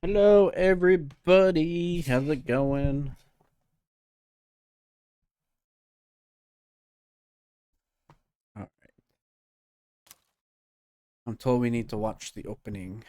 Hello, everybody. How's it going? All right. I'm told we need to watch the opening.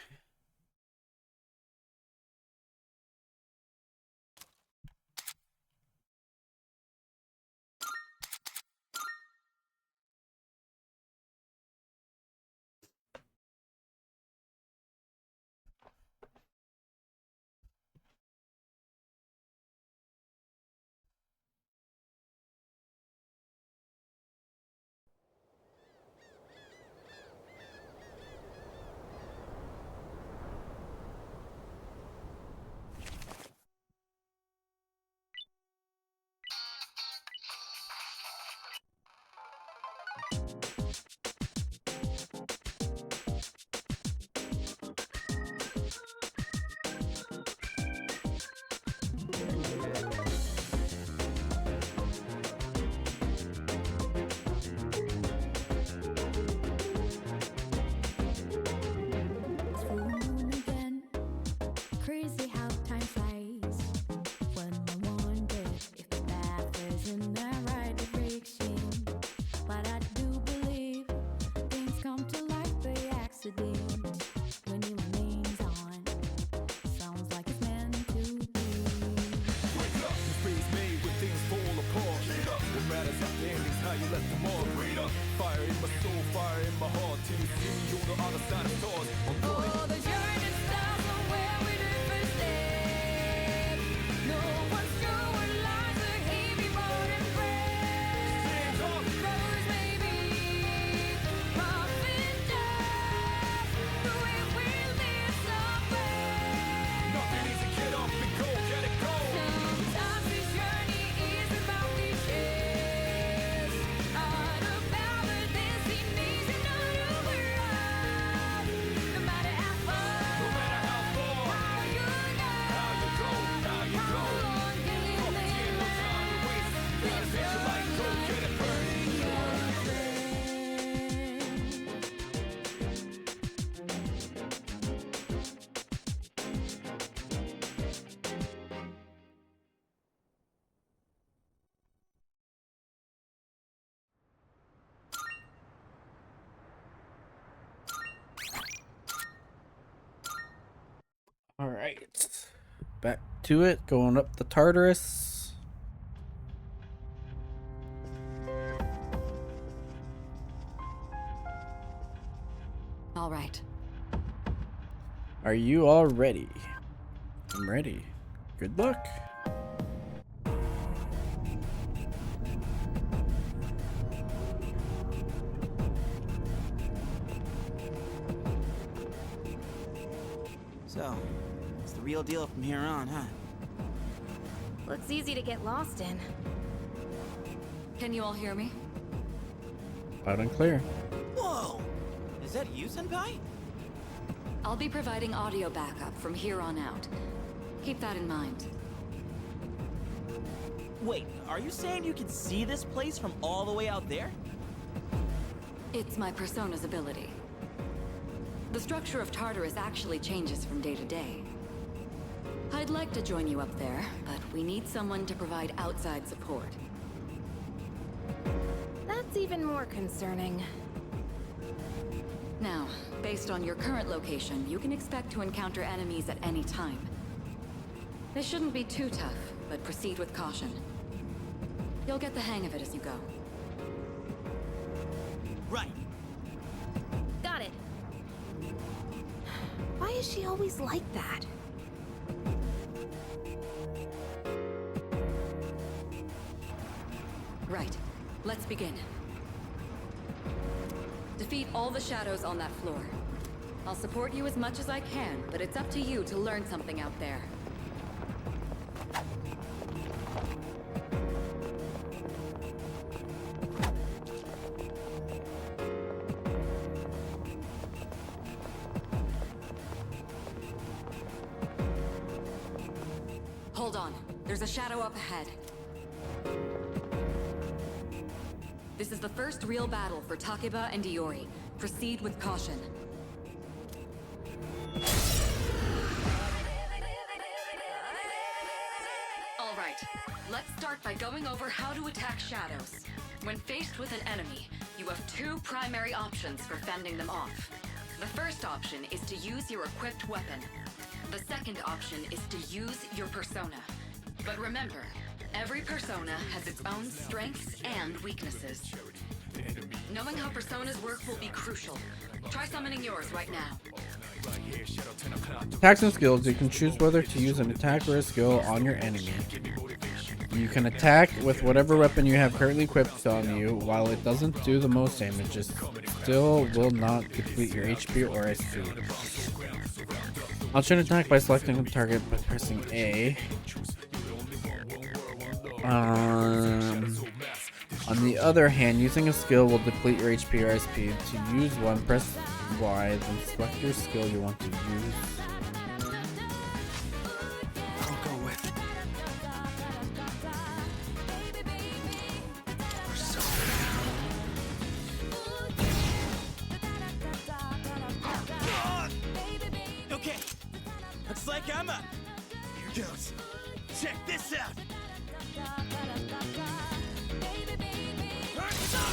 Crazy how time flies when I wonder if the path is in the right direction. But I do believe things come to light by accident. When your name's on, sounds like it's meant to be. Wake up, the space made when things fall apart. What matters at the end is how you left them all. Fire in my soul, fire in my heart. Till you see me on the other side of stars. Oh, the journey starts from where we did first step. No one's sure what lies ahead before them breath. Rose maybe, rough and tough, but we will live somewhere. Nothing easy, get up and go, get it go. Sometimes this journey is about riches, not about the destination of the world. No matter how far, No matter how far, how you how you go, how you how go. long can you Ain't live no time to waste. Gotta get your light, go get it burning. All right. Back to it. Going up the Tartarus. All right. Are you all ready? I'm ready. Good luck. So, it's the real deal from here on, huh? Looks easy to get lost in. Can you all hear me? Loud and clear. Whoa! Is that you, Senpai? I'll be providing audio backup from here on out. Keep that in mind. Wait, are you saying you can see this place from all the way out there? It's my persona's ability. The structure of Tartarus actually changes from day to day. I'd like to join you up there, but we need someone to provide outside support. That's even more concerning. Now, based on your current location, you can expect to encounter enemies at any time. This shouldn't be too tough, but proceed with caution. You'll get the hang of it as you go. Right. Got it. Why is she always like that? Right. Let's begin. Defeat all the shadows on that floor. I'll support you as much as I can, but it's up to you to learn something out there. Hold on. There's a shadow up ahead. This is the first real battle for Takeba and Iori. Proceed with caution. Alright, let's start by going over how to attack shadows. When faced with an enemy, you have two primary options for fending them off. The first option is to use your equipped weapon. The second option is to use your persona. But remember, every persona has its own strengths and weaknesses. Knowing how personas work will be crucial. Try summoning yours right now. Attacks and skills. You can choose whether to use an attack or a skill on your enemy. You can attack with whatever weapon you have currently equipped on you. While it doesn't do the most damage, it still will not deplete your HP or SP. Launch an attack by selecting a target by pressing A. On the other hand, using a skill will deplete your HP or SP. To use one, press Y, then select your skill you want to use. I'll go with Okay, looks like I'm up. Here goes. Check this out. Persona!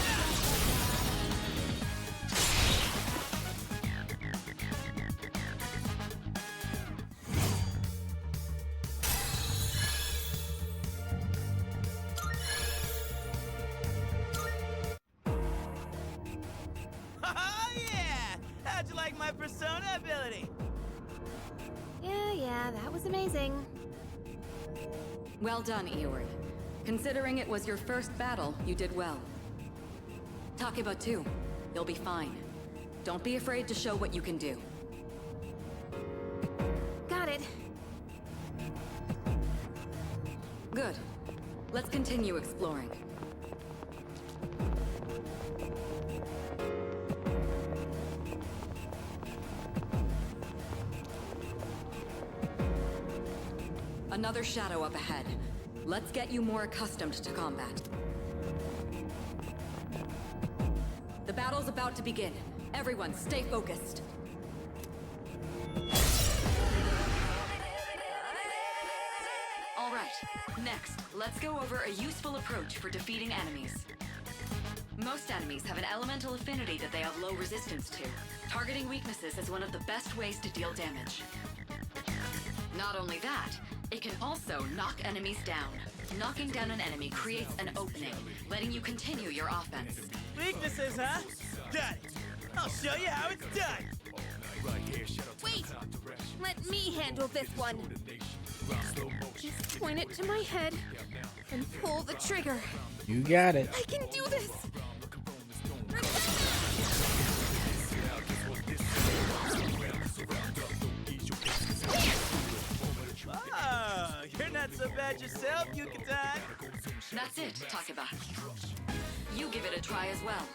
Oh yeah! How'd you like my persona ability? Yeah, that was amazing. Well done, Eoward. Considering it was your first battle, you did well. Takeba too. You'll be fine. Don't be afraid to show what you can do. Got it. Good. Let's continue exploring. Another shadow up ahead. Let's get you more accustomed to combat. The battle's about to begin. Everyone, stay focused. All right, next, let's go over a useful approach for defeating enemies. Most enemies have an elemental affinity that they have low resistance to. Targeting weaknesses is one of the best ways to deal damage. Not only that, it can also knock enemies down. Knocking down an enemy creates an opening, letting you continue your offense. Weaknesses, huh? Got it. I'll show you how it's done. Wait! Let me handle this one. Just point it to my head and pull the trigger. You got it. I can do this! Oh, you're not so bad yourself, Yucatan. That's it, Takeba. You give it a try as well.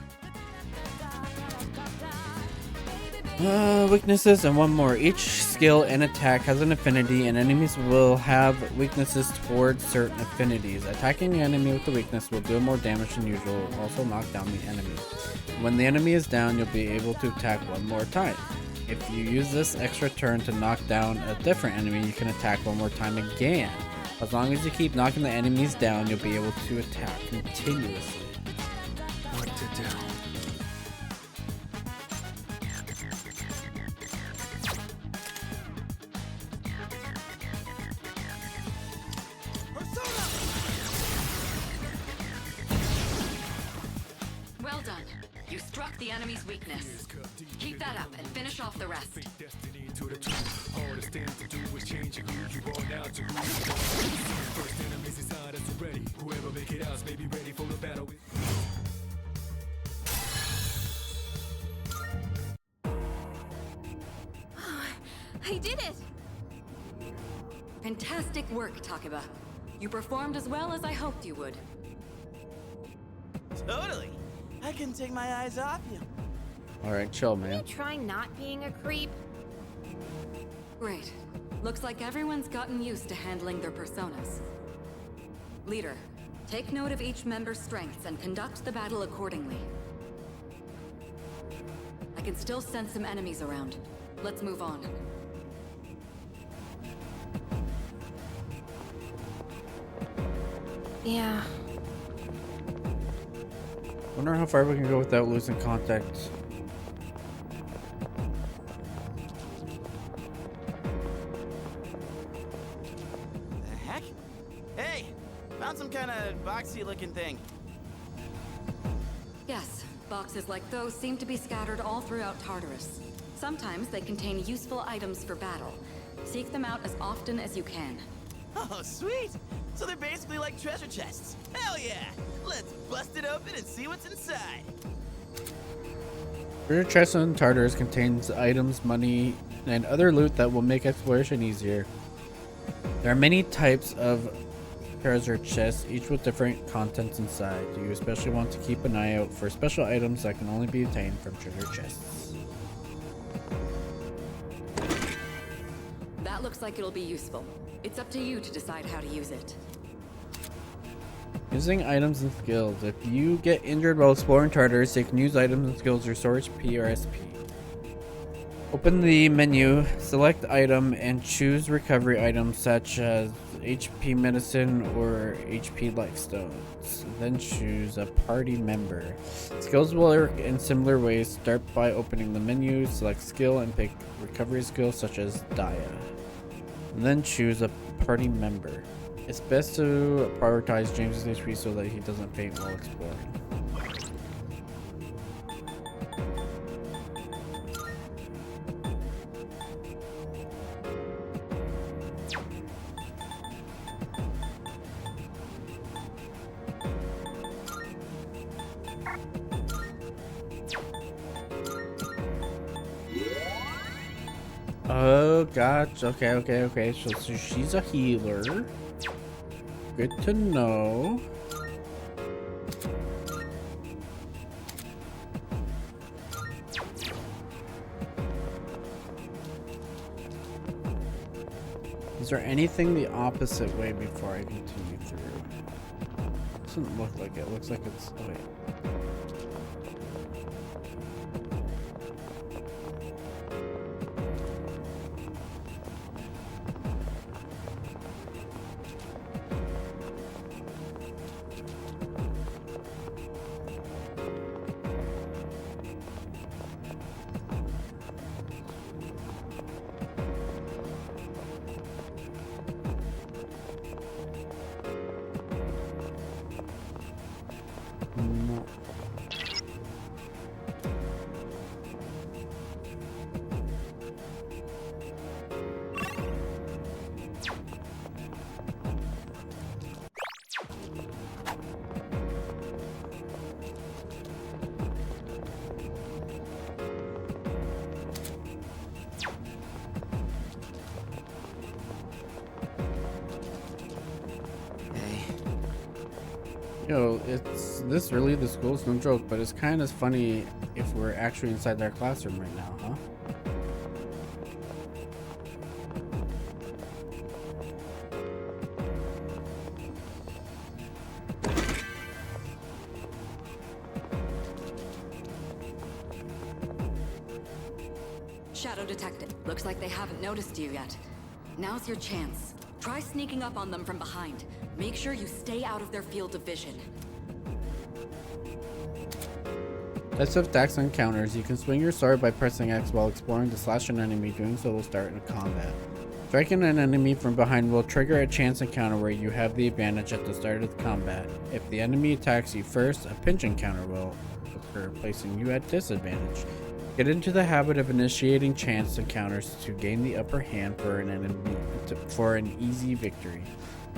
Weaknesses and one more. Each skill and attack has an affinity, and enemies will have weaknesses towards certain affinities. Attacking the enemy with the weakness will do more damage than usual, also knock down the enemy. When the enemy is down, you'll be able to attack one more time. If you use this extra turn to knock down a different enemy, you can attack one more time again. As long as you keep knocking the enemies down, you'll be able to attack continuously. what to do. Well done. You struck the enemy's weakness. Keep that up and finish off the rest. Destiny to the truth. All that's stand to do is changing who you are now to who you are. First enemies inside us already. Whoever make it out may be ready for the battle. I did it! Fantastic work, Takeba. You performed as well as I hoped you would. Totally. I couldn't take my eyes off you. Alright, chill, Can you man. try not being a creep? Great. Looks like everyone's gotten used to handling their personas. Leader, take note of each member's strengths and conduct the battle accordingly. I can still sense some enemies around. Let's move on. Yeah. Wonder how far we can go without losing contact. The heck? Hey! Found some kind of boxy looking thing. Yes, boxes like those seem to be scattered all throughout Tartarus. Sometimes they contain useful items for battle. Seek them out as often as you can. Oh, sweet! So they're basically like treasure chests. Hell yeah! Let's bust it open and see what's inside. Treasure chest in Tartarus contains items, money, and other loot that will make exploration easier. There are many types of treasure chests, each with different contents inside. You especially want to keep an eye out for special items that can only be obtained from treasure chests. That looks like it'll be useful. It's up to you to decide how to use it. Using items and skills. If you get injured while exploring Tartarus, you can use items and skills to restore HP or SP. Open the menu, select item, and choose recovery items such as HP medicine or HP life stones. Then choose a party member. Skills will work in similar ways. Start by opening the menu, select skill, and pick recovery skills such as Dia. And then choose a party member. It's best to prioritize James's HP so that he doesn't faint while exploring. Oh, gotcha. Okay. So she's a healer. Good to know. Is there anything the opposite way before I continue through? Doesn't look like it. Looks like it's. Oh, wait. No. Hey. Yo, it's this really the school's no joke, but it's kind of funny if we're actually inside their classroom right now, huh? Shadow detected. Looks like they haven't noticed you yet. Now's your chance. Try sneaking up on them from behind. Make sure you stay out of their field of vision. Types of attacks and encounters. You can swing your sword by pressing X while exploring to slash an enemy. Doing so will start in a combat. Striking an enemy from behind will trigger a chance encounter where you have the advantage at the start of the combat. If the enemy attacks you first, a pinch encounter will occur, placing you at disadvantage. Get into the habit of initiating chance encounters to gain the upper hand for an easy victory.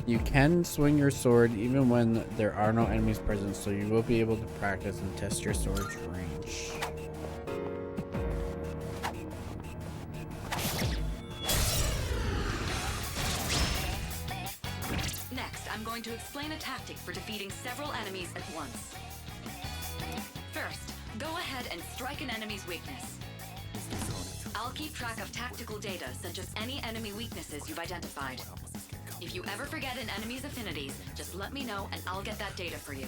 You can swing your sword even when there are no enemies present, so you will be able to practice and test your sword's range. Next, I'm going to explain a tactic for defeating several enemies at once. First, go ahead and strike an enemy's weakness. I'll keep track of tactical data, such as any enemy weaknesses you've identified. If you ever forget an enemy's affinities, just let me know and I'll get that data for you.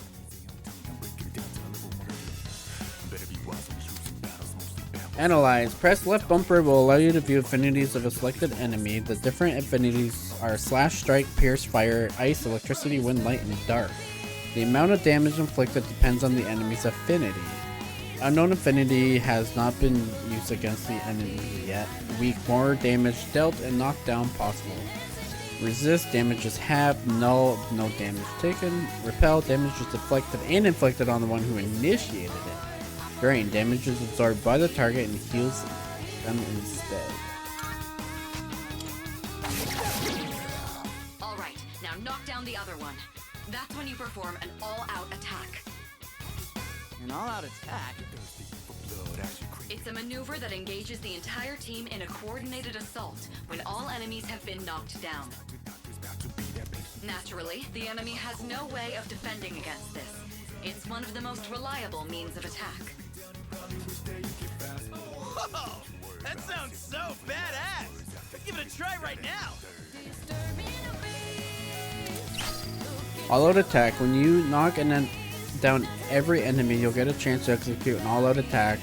Better be wise when you choosing battles, mostly bad Analyze. Press left bumper will allow you to view affinities of a selected enemy. The different affinities are slash, strike, pierce, fire, ice, electricity, wind, light, and dark. The amount of damage inflicted depends on the enemy's affinity. Unknown affinity has not been used against the enemy yet. Weak, more damage dealt and knockdown possible. Resist, damage is halved. Null, no damage taken. Repel, damage is deflected and inflicted on the one who initiated it. Drain, damage is absorbed by the target and heals them instead. Alright, now knock down the other one. That's when you perform an all-out attack. An all-out attack? It's a maneuver that engages the entire team in a coordinated assault when all enemies have been knocked down. Naturally, the enemy has no way of defending against this. It's one of the most reliable means of attack. Whoa! That sounds so badass! Let's give it a try right now! All-out attack. When you knock down every enemy, you'll get a chance to execute an all-out attack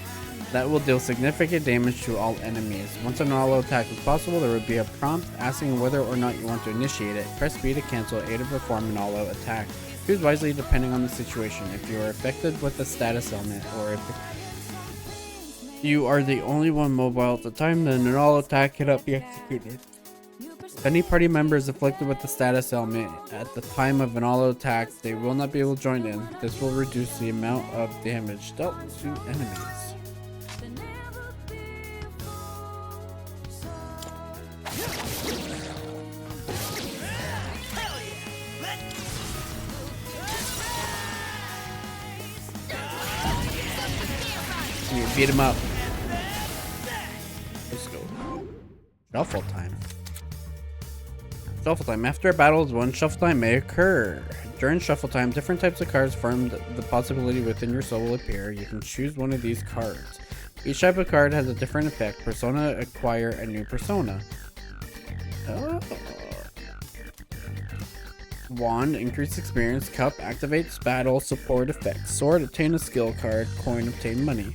that will deal significant damage to all enemies. Once an all-out attack is possible, there will be a prompt asking whether or not you want to initiate it. Press B to cancel A to perform an all-out attack. Choose wisely depending on the situation. If you are affected with a status element, or if you are the only one mobile at the time, then an all attack cannot be executed. If any party member is afflicted with the status element at the time of an all-out attack, they will not be able to join in. This will reduce the amount of damage dealt to enemies. You beat him up. Let's go. Shuffle time. Shuffle time. After a battle is won, shuffle time may occur. During shuffle time, different types of cards formed the possibility within your soul will appear. You can choose one of these cards. Each type of card has a different effect. Persona, acquire a new persona. Wand, increase experience. Cup, activates battle support effects. Sword, obtain a skill card. Coin, obtain money.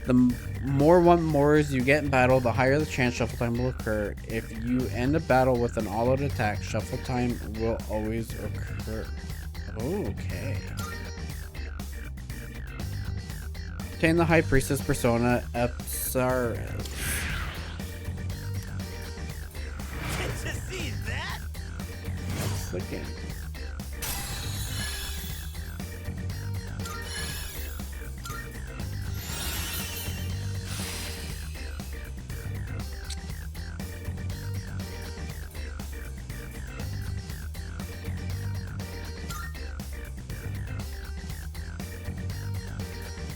The more one-mores you get in battle, the higher the chance shuffle time will occur. If you end a battle with an all-out attack, shuffle time will always occur. Okay. Obtain the High Priestess persona, Epsaris. Did you see that? That's the game.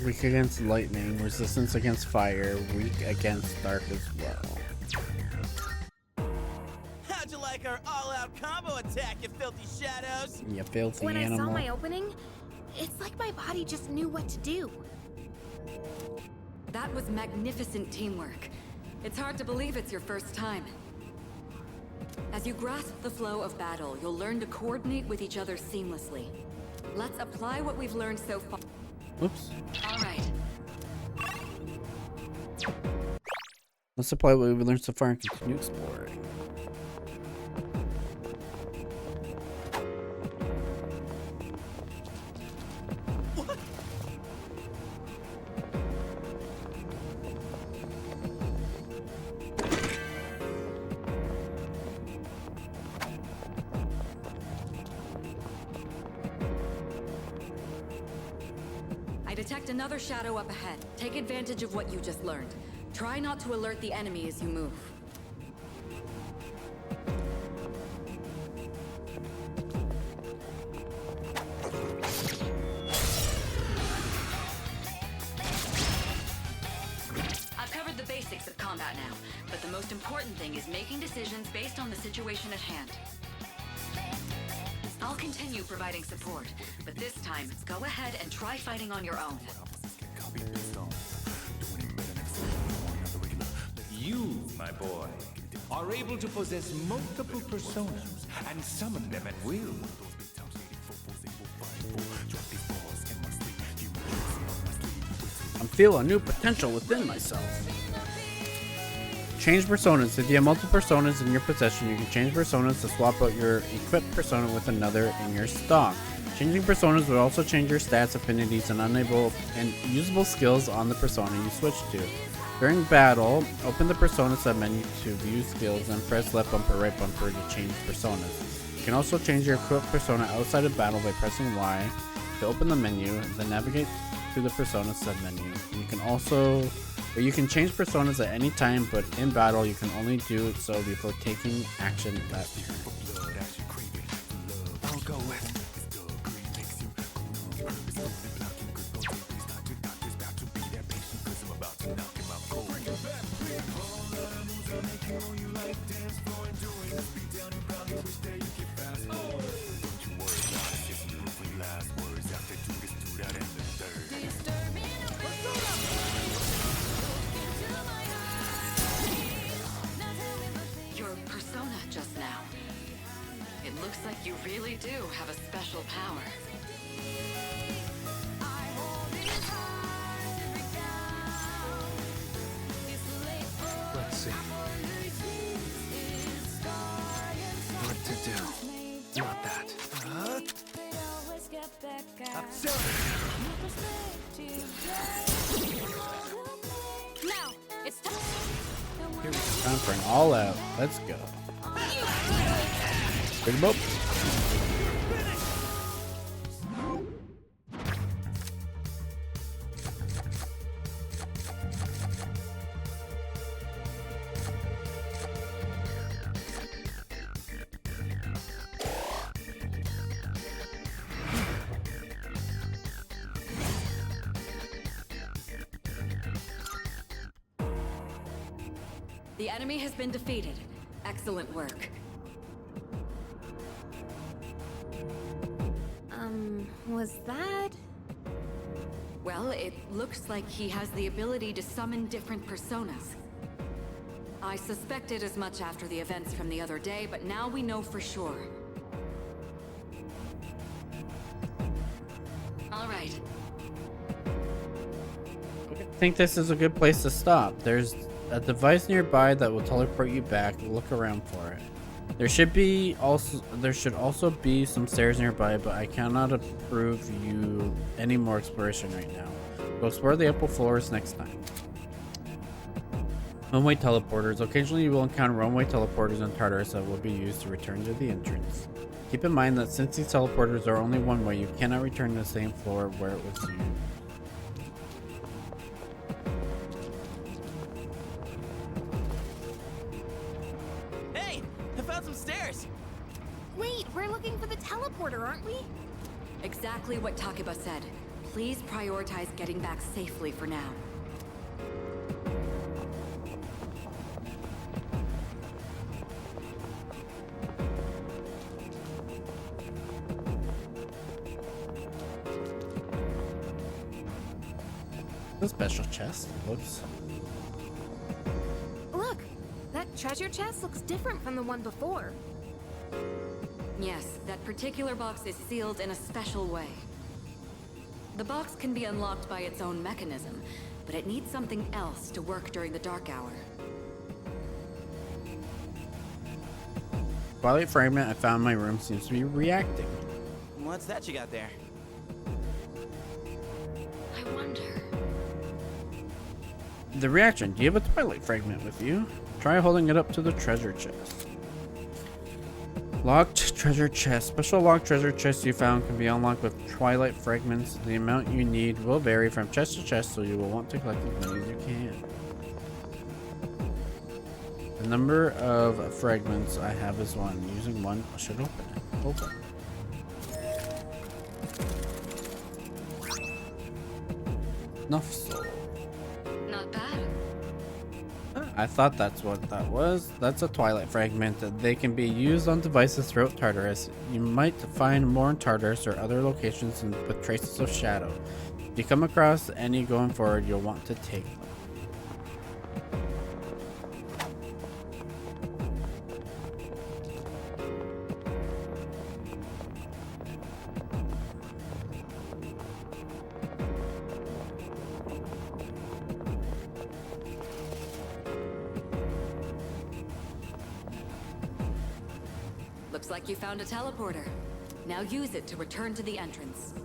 Weak against lightning, resistance against fire, weak against dark as well. How'd you like our all-out combo attack, you filthy shadows? You filthy When I animal. saw my opening, it's like my body just knew what to do. That was magnificent teamwork. It's hard to believe it's your first time. As you grasp the flow of battle, you'll learn to coordinate with each other seamlessly. Let's apply what we've learned so far. Oops. All right. Let's apply what we've learned so far and continue exploring. I detect another shadow up ahead. Take advantage of what you just learned. Try not to alert the enemy as you move. I've covered the basics of combat now, but the most important thing is making decisions based on the situation at hand. I'll continue providing support, but this time, go ahead and try fighting on your own. You, my boy, are able to possess multiple personas and summon them at will. I'm feeling new potential within myself. Change personas. If you have multiple personas in your possession, you can change personas to swap out your equipped persona with another in your stock. Changing personas will also change your stats, affinities, and unable and usable skills on the persona you switch to. During battle, open the persona submenu to view skills and press left bumper, right bumper to change personas. You can also change your equipped persona outside of battle by pressing Y to open the menu, then navigate to the persona submenu. You can change personas at any time, but in battle you can only do so before taking action that turn. Blood as you crave it. Love, I'll go with. This dog green makes you cool. Purpose only blocking good both these doctors about to be that patient, cause I'm about to knock him out cold. Bring it back, big all that I moves I make you know you like dance floor and doing this beat down and probably wish that you get fast. Oh, don't you worry about it, it's some proof with last words after do this, do that, and the third. Your persona just now. It looks like you really do have a special power. Let's see. What to do? Not that. Now, it's time. Time for an all out. Let's go. Big boop. The enemy has been defeated. Excellent work. Was that? Well, it looks like he has the ability to summon different personas. I suspected as much after the events from the other day, but now we know for sure. All right. I think this is a good place to stop. There's a device nearby that will teleport you back. Look around for it. There should also be some stairs nearby, but I cannot approve you any more exploration right now. We'll explore the upper floors next time. One-way teleporters. Occasionally you will encounter one-way teleporters in Tartarus that will be used to return to the entrance. Keep in mind that since these teleporters are only one way, you cannot return to the same floor where it was used. Hey, I found some stairs. Wait, we're looking for the teleporter, aren't we? Exactly what Takeba said. Please prioritize getting back safely for now. The special chest looks. Look, that treasure chest looks different from the one before. Yes, that particular box is sealed in a special way. The box can be unlocked by its own mechanism, but it needs something else to work during the dark hour. Twilight fragment I found in my room seems to be reacting. What's that you got there? I wonder... The reaction. Do you have a Twilight fragment with you? Try holding it up to the treasure chest. Locked treasure chest. Special locked treasure chests you found can be unlocked with Twilight fragments. The amount you need will vary from chest to chest, so you will want to collect as many as you can. The number of fragments I have is 1. Using 1 should open it. Open. Enough soul. Not bad. I thought that's what that was. That's a Twilight fragment. They can be used on devices throughout Tartarus. You might find more in Tartarus or other locations with traces of shadow. If you come across any going forward, you'll want to take them. Looks like you found a teleporter. Now use it to return to the entrance.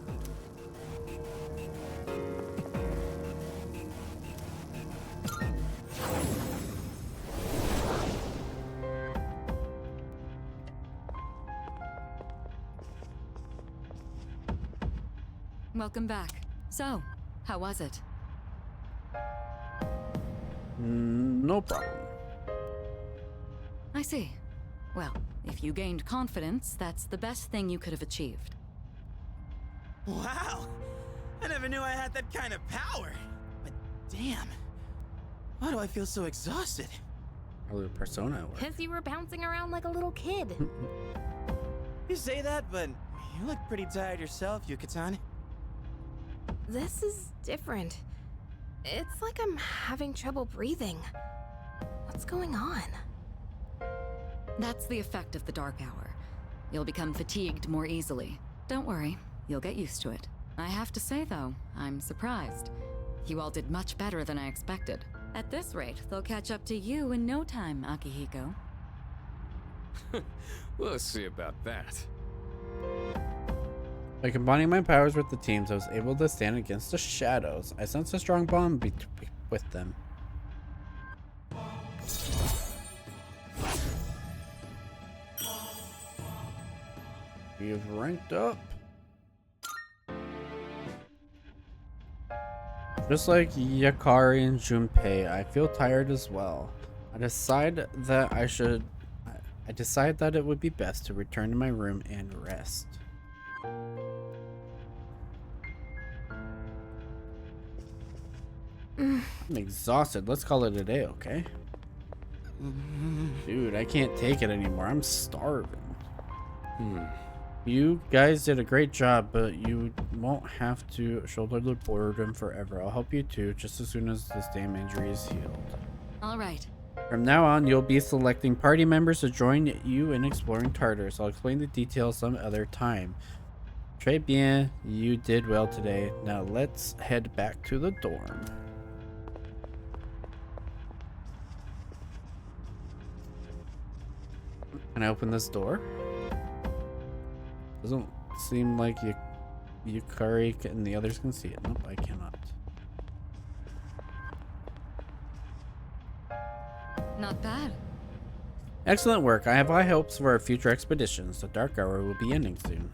Welcome back. So, how was it? No problem. I see. Well, if you gained confidence, that's the best thing you could have achieved. Wow! I never knew I had that kind of power. But damn, why do I feel so exhausted? Probably the persona work. Because you were bouncing around like a little kid. You say that, but you look pretty tired yourself, Yucatan. This is different. It's like I'm having trouble breathing. What's going on? That's the effect of the dark hour. You'll become fatigued more easily. Don't worry, you'll get used to it. I have to say though, I'm surprised. You all did much better than I expected. At this rate, they'll catch up to you in no time, Akihiko. We'll see about that. By combining my powers with the teams, I was able to stand against the shadows. I sensed a strong bond with them. We've ranked up. Just like Yakari and Junpei, I feel tired as well. I decide that it would be best to return to my room and rest. I'm exhausted. Let's call it a day, okay? Dude, I can't take it anymore. I'm starving. You guys did a great job, but you won't have to shoulder the boredom forever. I'll help you too, just as soon as this damn injury is healed. All right. From now on, you'll be selecting party members to join you in exploring Tartarus. I'll explain the details some other time. Très bien, you did well today. Now let's head back to the dorm. Can I open this door? Doesn't seem like Yukari and the others can see it. Nope, I cannot. Not bad. Excellent work. I have high hopes for our future expeditions. The Dark Hour will be ending soon.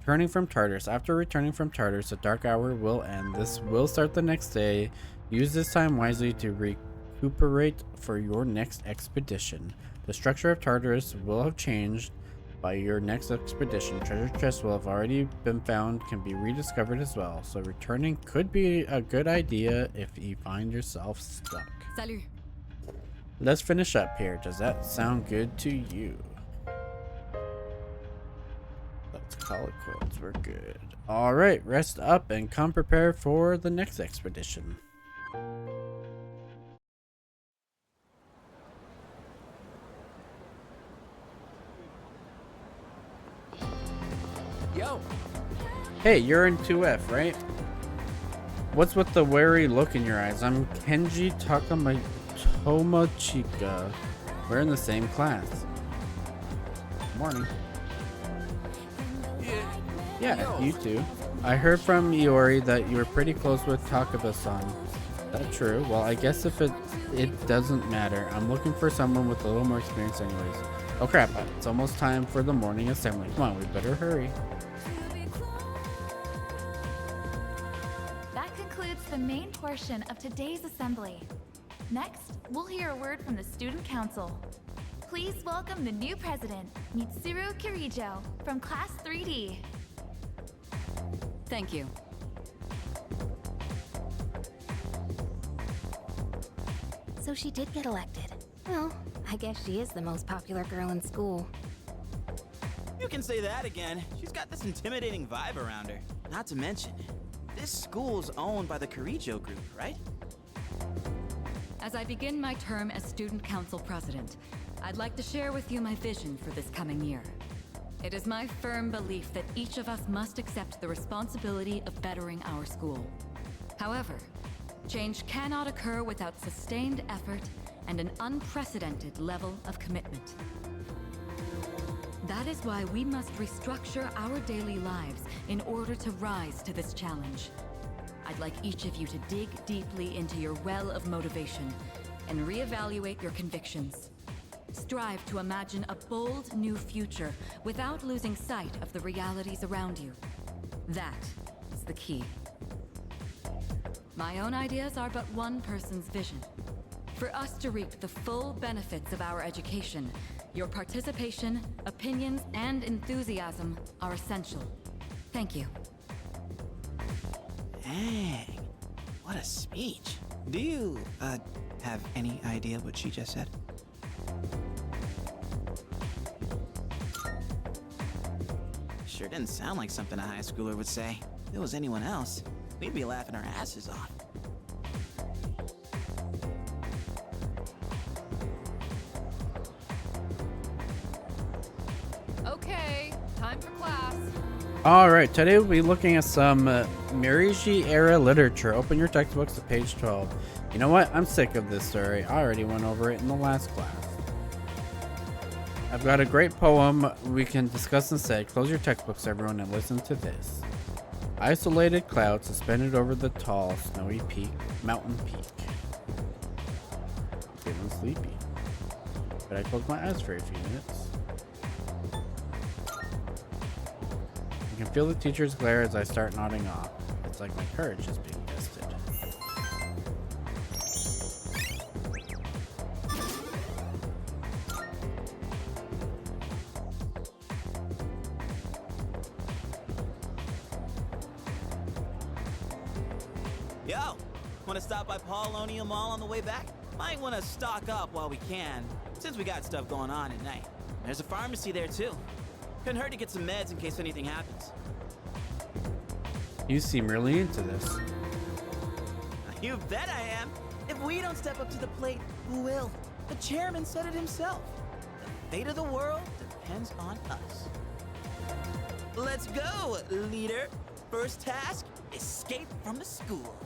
Returning from Tartarus. After returning from Tartarus, the Dark Hour will end. This will start the next day. Use this time wisely to recuperate for your next expedition. The structure of Tartarus will have changed by your next expedition. Treasure chests will have already been found, can be rediscovered as well. So returning could be a good idea if you find yourself stuck. Salut. Let's finish up here. Does that sound good to you? Let's call it quits. We're good. All right, rest up and come prepared for the next expedition. Yo, Hey, you're in 2F, right? What's with the wary look in your eyes? I'm Kenji Tomachika. We're in the same class. Morning. Yeah, you too. I heard from Iori that you were pretty close with Takaba-san. That true? Well, I guess if it doesn't matter. I'm looking for someone with a little more experience anyways. Oh crap, it's almost time for the morning assembly. Come on, we better hurry. That concludes the main portion of today's assembly. Next, we'll hear a word from the Student Council. Please welcome the new president, Mitsuru Kirijo, from Class 3D. Thank you. So she did get elected. Well, I guess she is the most popular girl in school. You can say that again. She's got this intimidating vibe around her. Not to mention, this school's owned by the Kirijo group, right? As I begin my term as Student Council President, I'd like to share with you my vision for this coming year. It is my firm belief that each of us must accept the responsibility of bettering our school. However, change cannot occur without sustained effort and an unprecedented level of commitment. That is why we must restructure our daily lives in order to rise to this challenge. I'd like each of you to dig deeply into your well of motivation and reevaluate your convictions. Strive to imagine a bold new future without losing sight of the realities around you. That is the key. My own ideas are but one person's vision. For us to reap the full benefits of our education, your participation, opinions, and enthusiasm are essential. Thank you. Dang. What a speech. Do you, have any idea what she just said? Sure didn't sound like something a high schooler would say. If it was anyone else, we'd be laughing our asses off. Okay, time for class. Alright, today we'll be looking at some Meiji era literature. Open your textbooks to page 12. You know what? I'm sick of this story. I already went over it in the last class. I've got a great poem we can discuss instead. Close your textbooks, everyone, and listen to this. Isolated cloud suspended over the tall, snowy mountain peak. I'm feeling sleepy, but I closed my eyes for a few minutes. I can feel the teacher's glare as I start nodding off. It's like my courage is being tested. Yo, wanna stop by Paulonia Mall on the way back? Might wanna stock up while we can, since we got stuff going on at night. There's a pharmacy there too. Couldn't hurt to get some meds in case anything happens. You seem really into this. You bet I am. If we don't step up to the plate, who will? The chairman said it himself. The fate of the world depends on us. Let's go, leader. First task, escape from the school.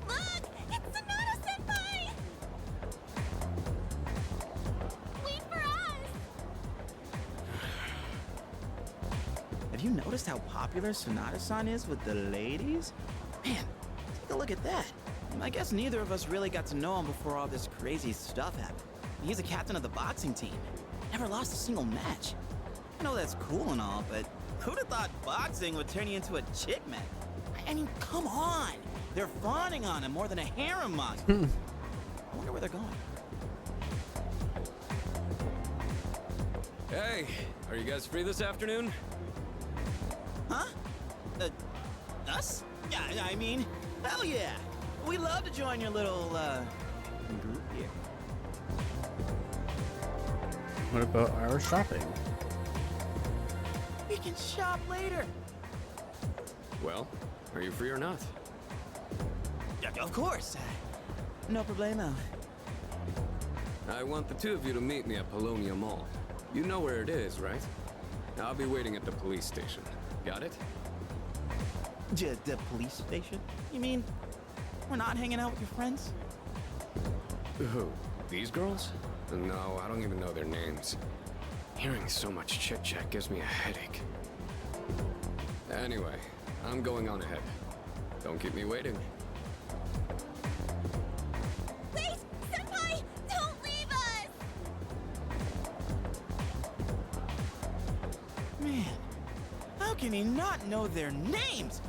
Look! It's Sonata-senpai! Wait for us! Have you noticed how popular Sonata-san is with the ladies? Man, take a look at that. I guess neither of us really got to know him before all this crazy stuff happened. He's a captain of the boxing team. Never lost a single match. I know that's cool and all, but who'd have thought boxing would turn you into a chick man? I mean, come on! They're fawning on him more than a harem monk. I wonder where they're going. Hey, are you guys free this afternoon? Huh? Us? Yeah, I mean, hell yeah! We'd love to join your little, group here. What about our shopping? We can shop later. Well, are you free or not? Yeah, of course. No problemo. I want the two of you to meet me at Polonia Mall. You know where it is, right? I'll be waiting at the police station. Got it? The police station? You mean we're not hanging out with your friends? Who? These girls? No, I don't even know their names. Hearing so much chit-chat gives me a headache. Anyway, I'm going on ahead. Don't keep me waiting. Wait! Senpai! Don't leave us! Man, how can he not know their names?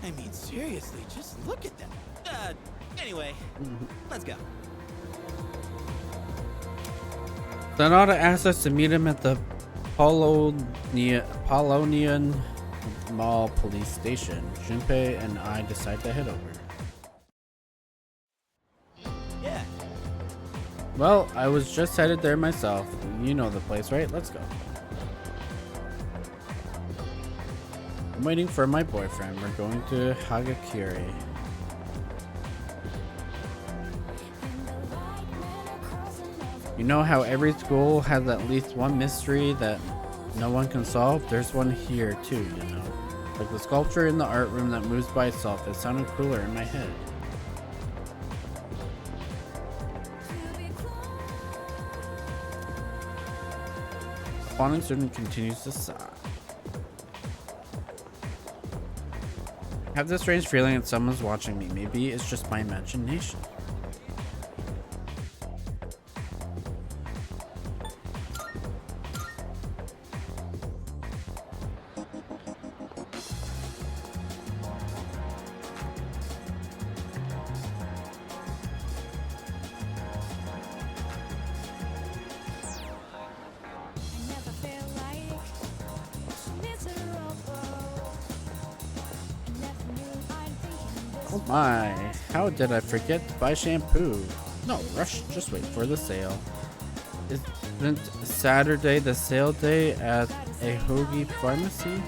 I mean, seriously, just look at them. Anyway, let's go. Sonata asked us to meet him at the Polonian Mall police station. Junpei and I decide to head over. Yeah. Well, I was just headed there myself. You know the place, right? Let's go. I'm waiting for my boyfriend. We're going to Hagakure. You know how every school has at least one mystery that no one can solve? There's one here too, you know. Like the sculpture in the art room that moves by itself. It sounded cooler in my head. responding student continues to sigh. I have this strange feeling that someone's watching me. Maybe it's just my imagination. never felt like miserable. I never knew I'd thinking this. Oh my, how did I forget to buy shampoo? No, rush, just wait for the sale. Isn't Saturday the sale day at a Hoagie pharmacy?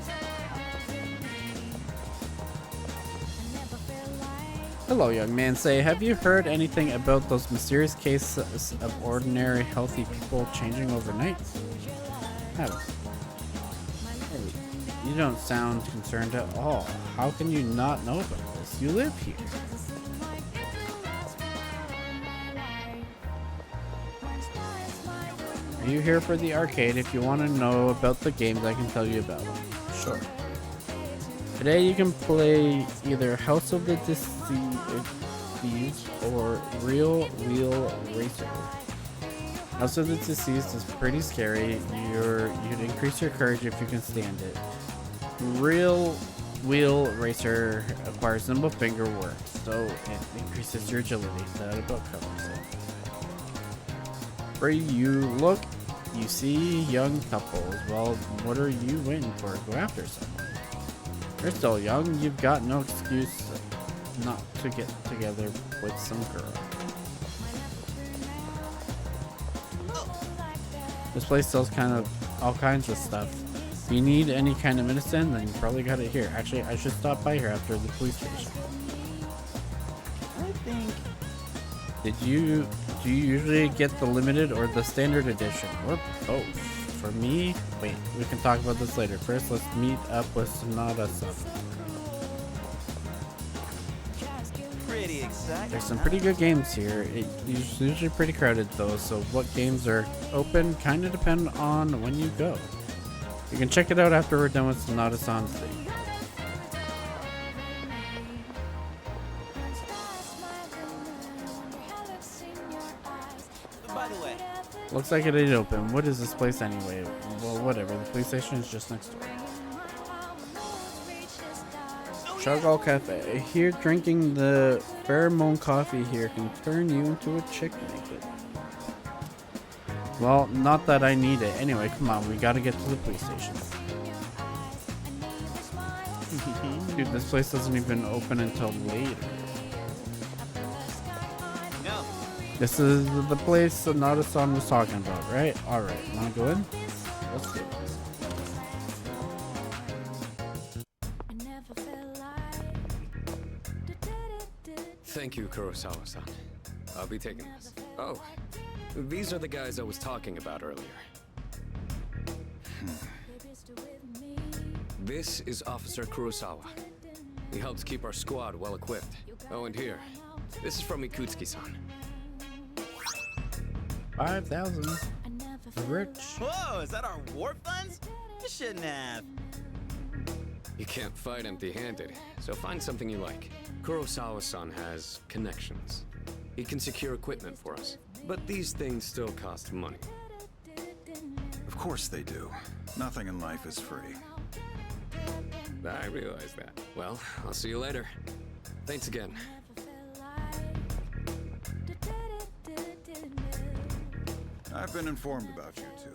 Hello, young man. Say, have you heard anything about those mysterious cases of ordinary healthy people changing overnight? Haven't. Hey, you don't sound concerned at all. How can you not know about this? You live here. Are you here for the arcade? If you want to know about the games, I can tell you about them. Sure. Today you can play either House of the Deceased or Real Wheel Racer. House of the Deceased is pretty scary. You'd increase your courage if you can stand it. Real Wheel Racer acquires nimble finger work, so it increases your agility. That about covers it. Where you look, you see young couples. Well, what are you waiting for? Go after someone. You're still young. You've got no excuse not to get together with some girl. This place sells all kinds of stuff. If you need any kind of medicine, then you probably got it here. Actually, I should stop by here after the police station. I think. Do you usually get the limited or the standard edition, or both? For me, wait, we can talk about this later. First, let's meet up with Sonata-san. Pretty exciting. There's some pretty good games here. It's usually pretty crowded though, so what games are open kind of depend on when you go. You can check it out after we're done with Sonata-san's thing. By the way, Looks like it ain't open. What is this place anyway? Well, whatever. The police station is just next door. Chagall Cafe. Here, drinking the pheromone coffee here can turn you into a chick naked. Well, not that I need it. Anyway, come on. We gotta get to the police station. Dude, this place doesn't even open until later. no. This is the place Sonata-san was talking about, right? Alright, wanna go in? Let's do it. Thank you, Kurosawa-san. I'll be taking this. Oh, these are the guys I was talking about earlier. This is Officer Kurosawa. He helps keep our squad well equipped. Oh, and here, this is from Ikutsuki-san. 5,000. Rich. Whoa, is that our war funds? You shouldn't have. You can't fight empty-handed, so find something you like. Kurosawa-san has connections. He can secure equipment for us, but these things still cost money. Of course they do. Nothing in life is free. I realize that. Well, I'll see you later. Thanks again. I've been informed about you two.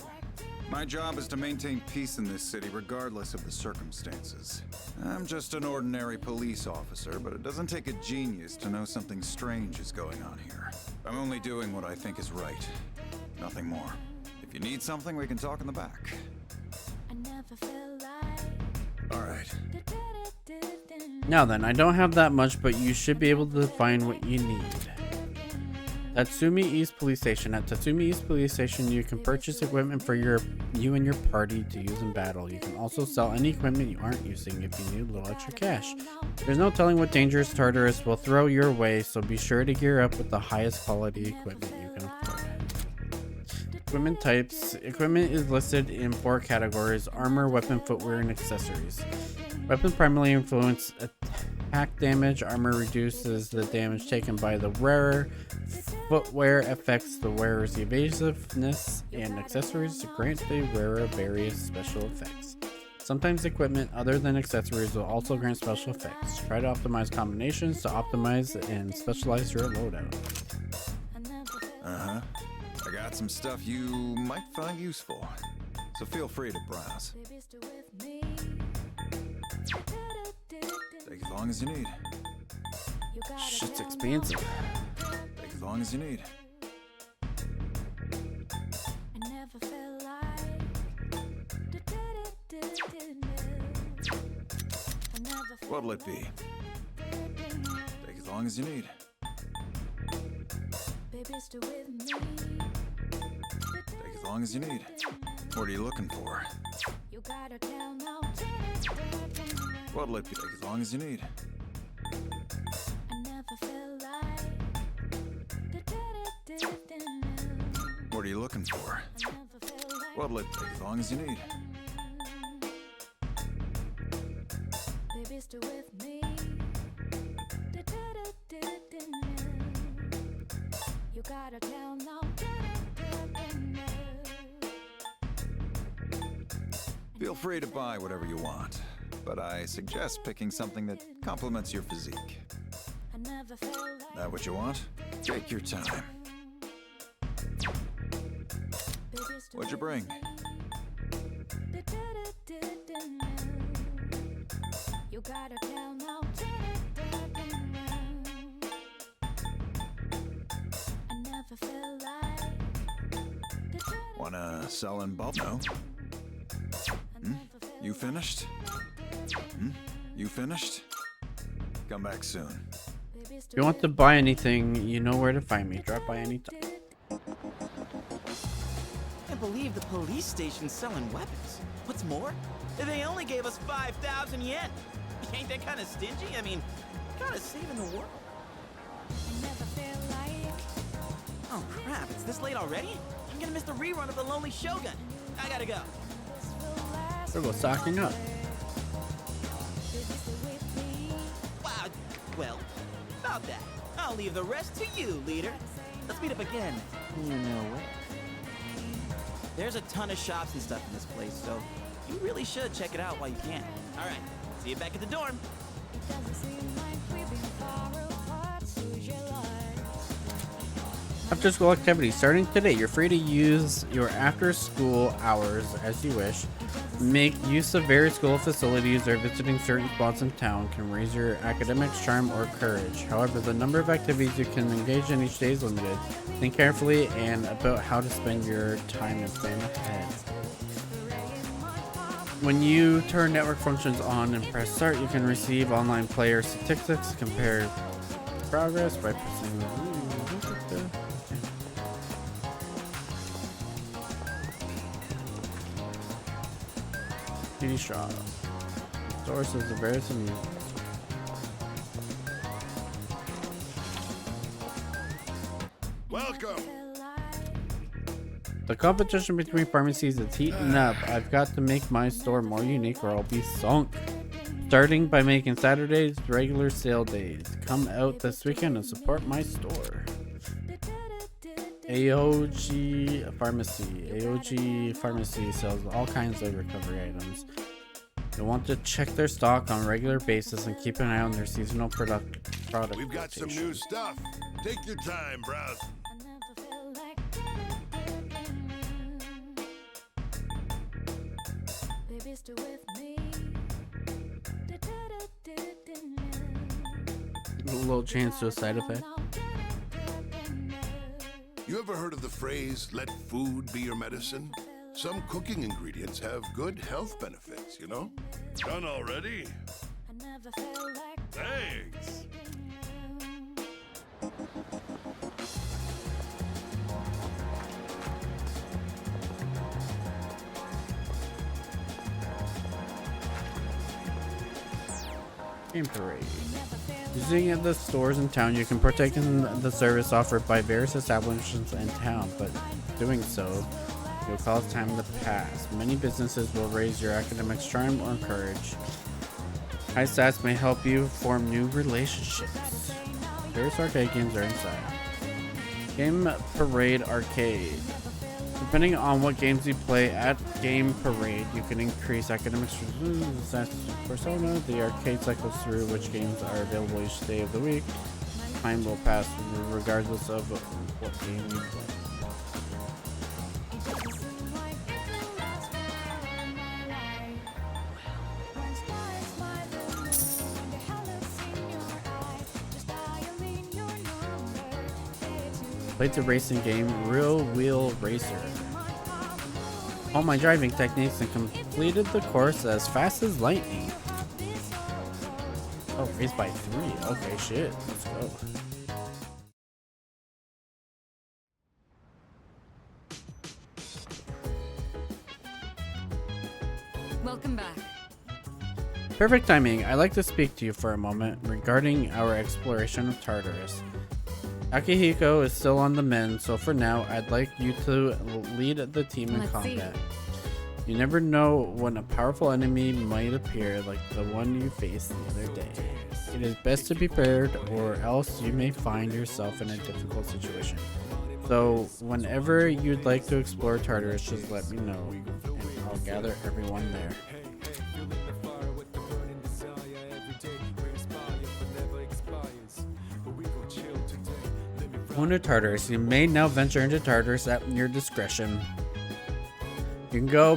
My job is to maintain peace in this city regardless of the circumstances. I'm just an ordinary police officer, but it doesn't take a genius to know something strange is going on here. I'm only doing what I think is right. Nothing more. If you need something, we can talk in the back. Alright. Now then, I don't have that much, but you should be able to find what you need. Tatsumi East Police Station. At Tatsumi East Police Station, you can purchase equipment for you and your party to use in battle. You can also sell any equipment you aren't using if you need a little extra cash. There's no telling what dangerous Tartarus will throw your way, so be sure to gear up with the highest quality equipment you can afford. Equipment types. Equipment is listed in 4 categories: armor, weapon, footwear, and accessories. Weapons primarily influence attack damage. Armor reduces the damage taken by the wearer. Footwear affects the wearer's evasiveness, and accessories grant the wearer various special effects. Sometimes equipment other than accessories will also grant special effects. Try to optimize combinations to optimize and specialize your loadout. Uh-huh. I got some stuff you might find useful, so feel free to browse. Take as long as you need. Shit's expensive. Take as long as you need. What'll it be? Take as long as you need. Take as long as you need. What are you looking for? What'll it be? Take as long as you need. What are you looking for? What'll it take as long as you need? Feel free to buy whatever you want, but I suggest picking something that complements your physique. That what you want? Take your time. What'd you bring? Wanna sell in bulk? No? You finished? You finished? Come back soon. If you want to buy anything, you know where to find me. Drop by anytime. I can't believe the police station's selling weapons. What's more, they only gave us 5,000 yen. Ain't that kind of stingy? I mean, kind of saving the world. Oh crap, it's this late already? I'm gonna miss the rerun of The Lonely Shogun. I gotta go. We'll go stocking up. Wow, well, about that. I'll leave the rest to you, leader. Let's meet up again. You know where. There's a ton of shops and stuff in this place, so you really should check it out while you can. All right, see you back at the dorm. After school activities starting today. You're free to use your after school hours as you wish. Make use of various school facilities or visiting certain spots in town can raise your academics, charm, or courage. However, the number of activities you can engage in each day is limited. Think carefully and about how to spend your time and plan ahead. When you turn network functions on and press start, you can receive online player statistics, compare progress by pressing the TV shop. Sources of various amusements. Welcome. The competition between pharmacies is heating up. I've got to make my store more unique or I'll be sunk. Starting by making Saturdays regular sale days. Come out this weekend and support my store. AOG Pharmacy. AOG Pharmacy sells all kinds of recovery items. You'll want to check their stock on a regular basis and keep an eye on their seasonal product. We've got some new stuff. Take your time, browse. A little chance to a side effect. You ever heard of the phrase, let food be your medicine? Some cooking ingredients have good health benefits, you know? Done already? Thanks. Game parade. Using the stores in town, you can partake in the service offered by various establishments in town, but doing so, you'll cause time to pass. Many businesses will raise your academic charm or courage. High stats may help you form new relationships. Various arcade games are inside. Game Parade Arcade. Depending on what games you play at Game Parade, you can increase academic persona. The arcade cycles through which games are available each day of the week. Time will pass regardless of what game you play. Played the racing game Real Wheel Racer. All my driving techniques and completed the course as fast as lightning. Oh, raced by 3. Okay, shit. Let's go. Welcome back. Perfect timing. I'd like to speak to you for a moment regarding our exploration of Tartarus. Akihiko is still on the mend, so for now, I'd like you to lead the team in Let's combat. You never know when a powerful enemy might appear, like the one you faced the other day. It is best to be prepared, or else you may find yourself in a difficult situation. So, whenever you'd like to explore Tartarus, just let me know, and I'll gather everyone there. Going to Tartarus. You may now venture into Tartarus at your discretion. You can go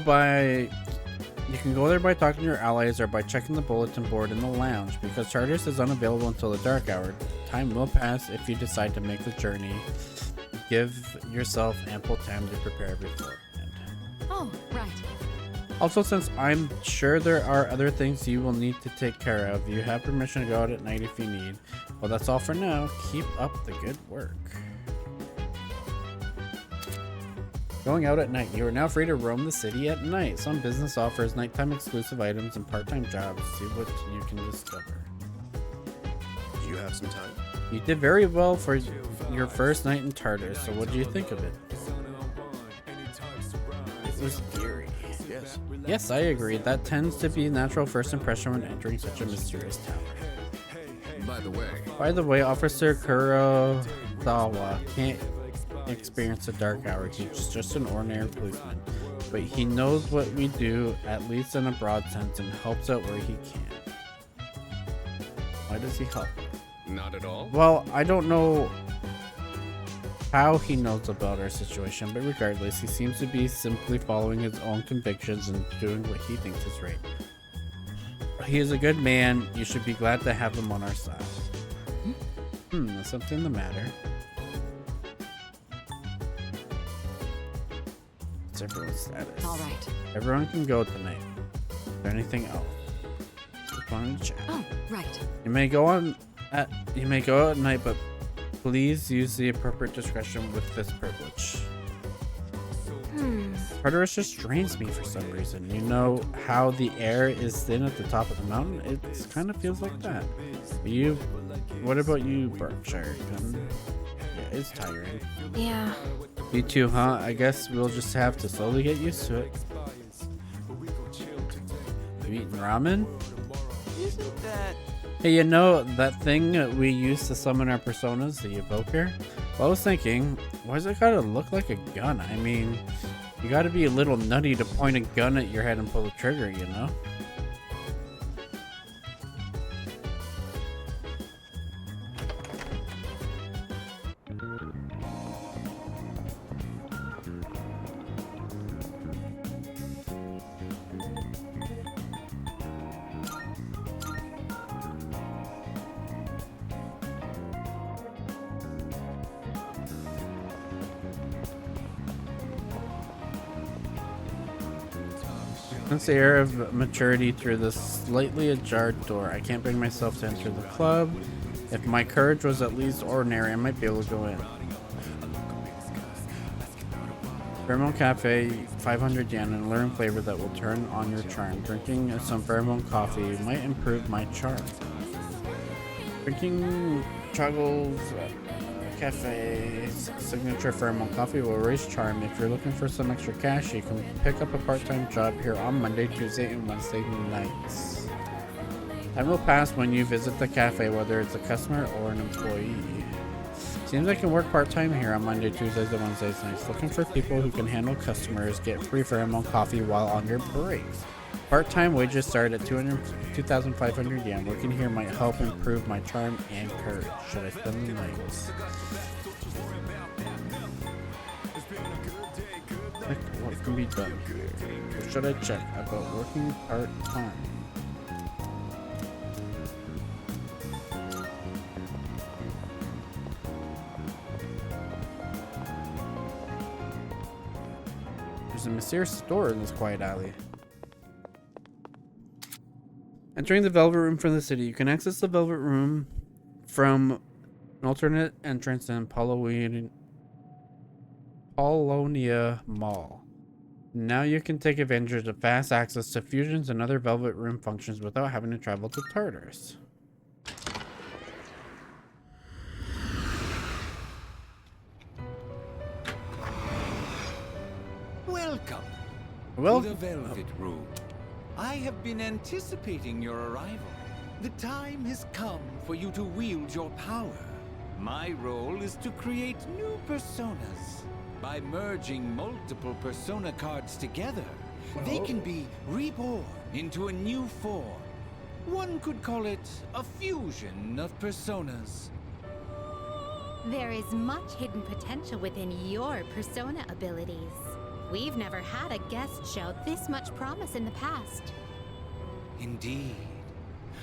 there by talking to your allies or by checking the bulletin board in the lounge. Because Tartarus is unavailable until the dark hour, time will pass if you decide to make the journey. Give yourself ample time to prepare beforehand. Oh, right. Also, since I'm sure there are other things you will need to take care of, you have permission to go out at night if you need. Well, that's all for now. Keep up the good work. Going out at night. You are now free to roam the city at night. Some business offers nighttime exclusive items and part-time jobs. See what you can discover. Do you have some time? You did very well for your first night in Tartarus, so what do you think of it? It was eerie. Yes. Yes, I agree. That tends to be a natural first impression when entering such a mysterious tower. By the way, Officer Kurosawa can't experience the dark hour. He's just an ordinary policeman. But he knows what we do, at least in a broad sense, and helps out where he can. Why does he help? Not at all. Well, I don't know how he knows about our situation, but regardless, he seems to be simply following his own convictions and doing what he thinks is right. He is a good man. You should be glad to have him on our side. Is something the matter? What's everyone's status? All right. Everyone can go tonight. Is there anything else? Just wanted to check. Oh, right. You may go out at night, but please use the appropriate discretion with this privilege. Tartarus just drains me for some reason. You know how the air is thin at the top of the mountain? It kind of feels like that. What about you, Berkshire? Yeah, it's tiring. Yeah. You too, huh? I guess we'll just have to slowly get used to it. You eating ramen? Isn't that... Hey, you know that thing we use to summon our personas, the evoker? Well, I was thinking, why does it gotta look like a gun? I mean, you gotta be a little nutty to point a gun at your head and pull the trigger, you know? Sense the air of maturity through the slightly ajar door. I can't bring myself to enter the club. If my courage was at least ordinary, I might be able to go in. Pheromone Cafe, 500 yen, and learn flavor that will turn on your charm. Drinking some pheromone coffee might improve my charm. Drinking Chuggles Cafe's signature pheromone coffee will raise charm. If you're looking for some extra cash, you can pick up a part-time job here on Monday, Tuesday, and Wednesday nights. Time will pass when you visit the cafe, whether it's a customer or an employee. Seems I can work part-time here on Monday, Tuesdays, and Wednesdays nights. Looking for people who can handle customers, get free pheromone coffee while on your breaks. Part-time wages start at 2,500 yen. Working here might help improve my charm and courage. Should I spend the nights? Check what can be done here. Or should I check about working part-time? There's a mysterious store in this quiet alley. Entering the Velvet Room from the city, you can access the Velvet Room from an alternate entrance in Polonia Mall. Now you can take advantage of fast access to fusions and other Velvet Room functions without having to travel to Tartarus. Welcome Well, to the Velvet Room. I have been anticipating your arrival. The time has come for you to wield your power. My role is to create new personas. By merging multiple persona cards together, they can be reborn into a new form. One could call it a fusion of personas. There is much hidden potential within your persona abilities. We've never had a guest show this much promise in the past. Indeed.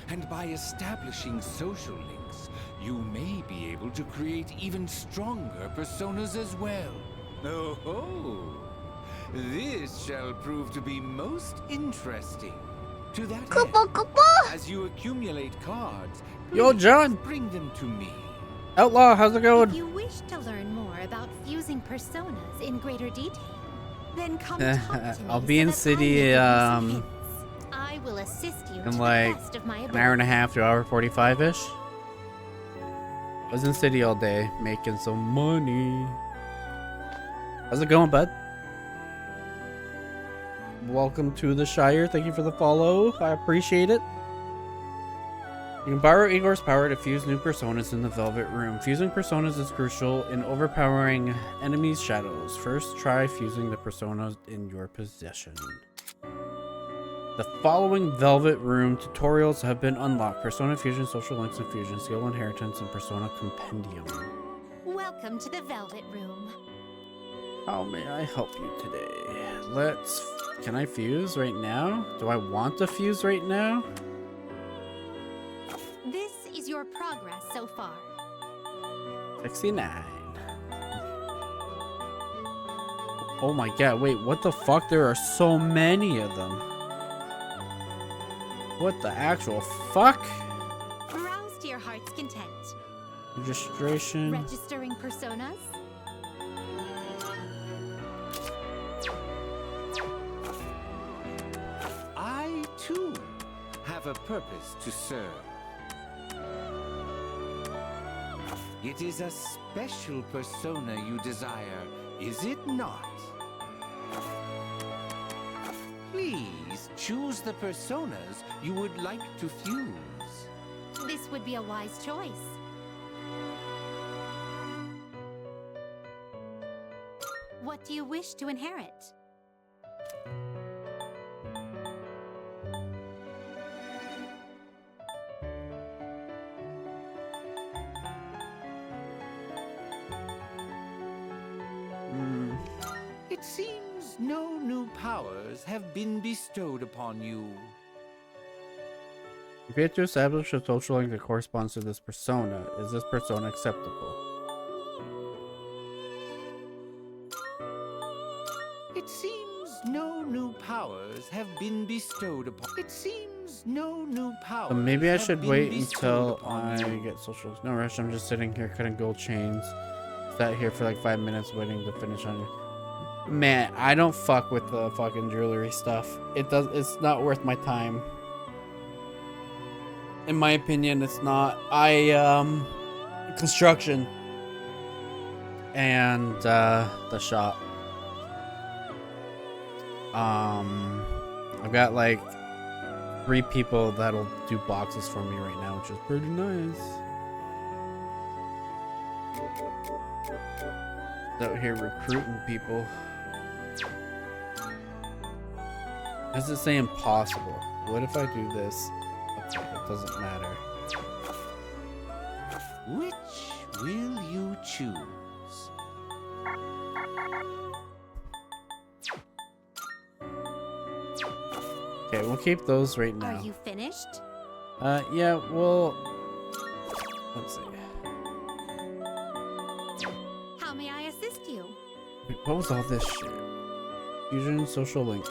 And by establishing social links, you may be able to create even stronger personas as well. Oh ho! This shall prove to be most interesting. To that end, as you accumulate cards, Yo, please John. bring them to me. Outlaw, how's it If going? you wish to learn more about fusing personas in greater detail, then come talk to me I'll be in so that I city, may give you some hints. I will assist you to in the like best of my an hour and a ability. half to hour 45-ish. I was in city all day making some money. How's it going, bud? Welcome to the Shire. Thank you for the follow. I appreciate it. You can borrow Igor's power to fuse new personas in the Velvet Room. Fusing personas is crucial in overpowering enemies' shadows. First, try fusing the personas in your possession. The following Velvet Room tutorials have been unlocked: Persona Fusion, Social Links and Fusion, Skill Inheritance, and Persona Compendium. Welcome to the Velvet Room. How may I help you today? Can I fuse right now? Do I want to fuse right now? This is your progress so far. 69. Oh my god, wait, what the fuck? There are so many of them. What the actual fuck? Browse to your heart's content. Registration. Registering personas. I, too, have a purpose to serve. It is a special persona you desire, is it not? Please choose the personas you would like to fuse. This would be a wise choice. What do you wish to inherit? It seems no new powers have been bestowed upon you. If you have to establish a social link that corresponds to this persona, is this persona acceptable? It seems no new powers have been bestowed upon. It seems no new powers. So maybe I have should been wait bestowed until upon I you. get social. No rush, I'm just sitting here cutting gold chains. Sat here for like 5 minutes waiting to finish on it. Man, I don't fuck with the fucking jewelry stuff. It's not worth my time. In my opinion, it's not. Construction and the shop. I've got like 3 people that'll do boxes for me right now, which is pretty nice. Out here recruiting people. Does it say impossible? What if I do this? Okay, it doesn't matter. Which will you choose? Okay, we'll keep those right now. Are you finished? Yeah, well, let's see. How may I assist you? Wait, what was all this shit? Fusion social links.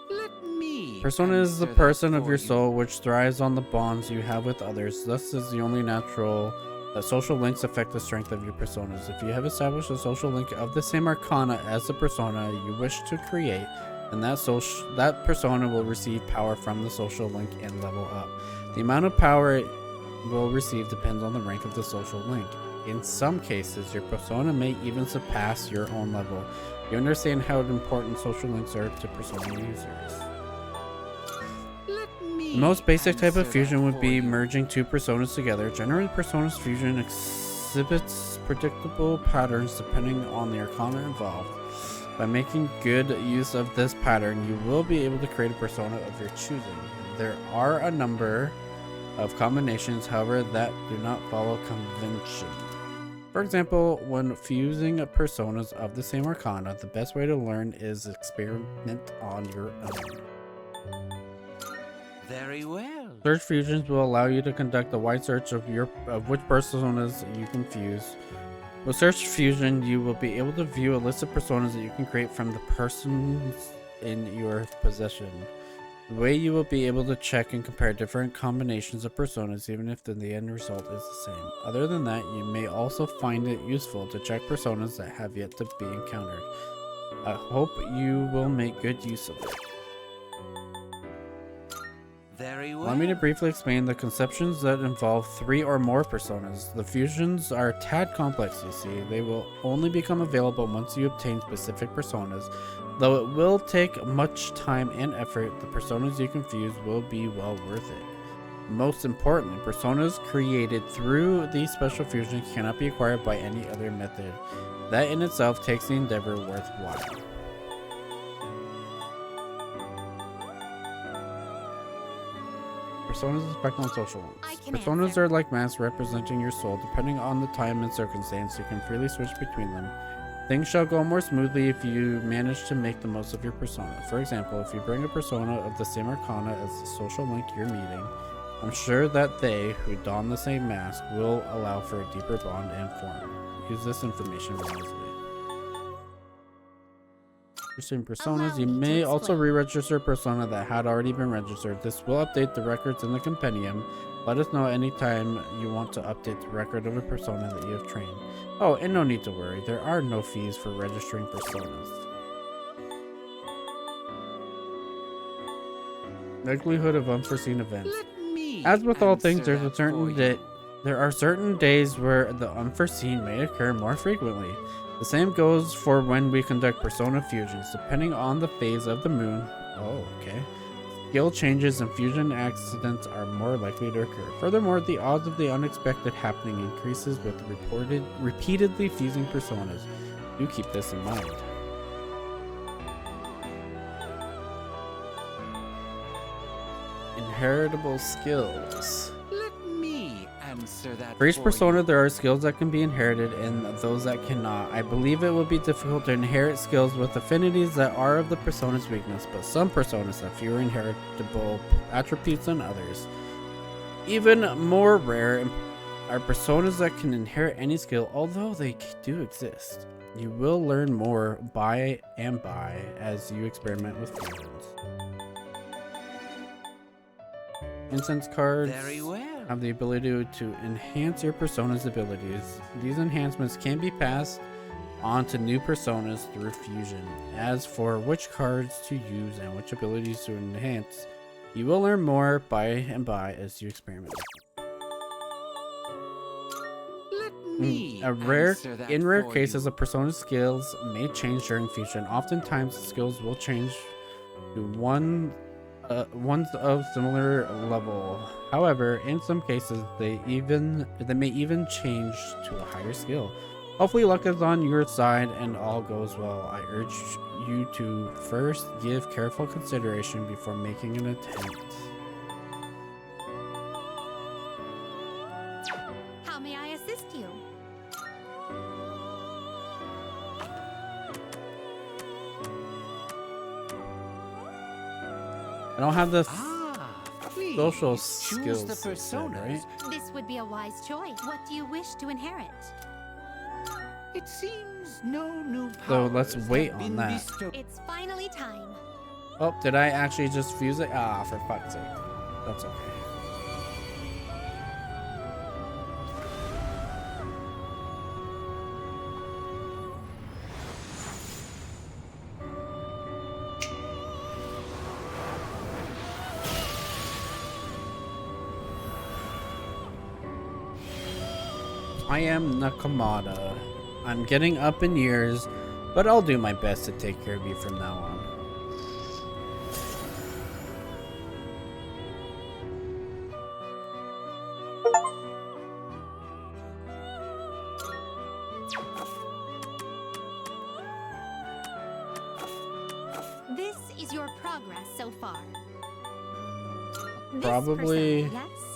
Let me. Persona is the answer that person of for your you. soul which thrives on the bonds you have with others. Thus is the only natural that social links affect the strength of your personas. If you have established a social link of the same arcana as the persona you wish to create, then that persona will receive power from the social link and level up. The amount of power it will receive depends on the rank of the social link. In some cases, your persona may even surpass your own level. You understand how important social links are to persona users. Let me The most basic type of answer fusion that would for be you. merging 2 personas together. Generally, personas fusion exhibits predictable patterns depending on the arcana involved. By making good use of this pattern, you will be able to create a persona of your choosing. There are a number of combinations, however, that do not follow convention. For example, when fusing personas of the same arcana, the best way to learn is experiment on your own. Very well. Search fusions will allow you to conduct a wide search of which personas you can fuse. With Search Fusion, you will be able to view a list of personas that you can create from the persons in your possession. The way you will be able to check and compare different combinations of personas, even if the end result is the same. Other than that, you may also find it useful to check personas that have yet to be encountered. I hope you will make good use of it. Very well. Allow me to briefly explain the conceptions that involve 3 or more personas. The fusions are a tad complex, you see. They will only become available once you obtain specific personas. Though it will take much time and effort, the personas you can fuse will be well worth it. Most importantly, personas created through these special fusions cannot be acquired by any other method. That in itself takes the endeavor worthwhile. Personas effect on social I links. can Personas answer. are like masks representing your soul. Depending on the time and circumstance, you can freely switch between them. Things shall go more smoothly if you manage to make the most of your persona. For example, if you bring a persona of the same arcana as the social link you're meeting, I'm sure that they, who don the same mask, will allow for a deeper bond and form. Use this information wisely. Registering personas. Allow You me to may also explain. re-register a persona that had already been registered. This will update the records in the compendium. Let us know anytime you want to update the record of a persona that you have trained. Oh, and no need to worry, there are no fees for registering personas. Likelihood of unforeseen events. Let me As with all things, answer there's a that certain for day. you. There are certain days where the unforeseen may occur more frequently. The same goes for when we conduct persona fusions, depending on the phase of the moon. Oh, okay. Skill changes and fusion accidents are more likely to occur. Furthermore, the odds of the unexpected happening increases with repeatedly fusing personas. Do keep this in mind. Inheritable skills. Let me answer that For each for persona, you. there are skills that can be inherited and those that cannot. I believe it will be difficult to inherit skills with affinities that are of the persona's weakness, but some personas have fewer inheritable attributes than others. Even more rare are personas that can inherit any skill, although they do exist. You will learn more by as you experiment with fusions. Incense cards Very well. have the ability to enhance your persona's abilities. These enhancements can be passed on to new personas through fusion. As for which cards to use and which abilities to enhance, You will learn more by and by as you experiment. Let me In rare for cases, you. a persona's skills may change during future, and oftentimes the skills will change to ones of similar level. However, in some cases, they may even change to a higher skill. Hopefully, luck is on your side and all goes well. I urge you to first give careful consideration before making an attempt. How may I assist you? I don't have the Please social choose skills, the it said, personas. right? This would be a wise choice. What do you wish to inherit? It seems no new So powers let's wait have on been that. bestowed. It's finally time. Oh, did I actually just fuse it? Ah, for fuck's sake. That's okay. I am Nakamata. I'm getting up in years, but I'll do my best to take care of you from now on. This is your progress so far. This Probably- persona, yes?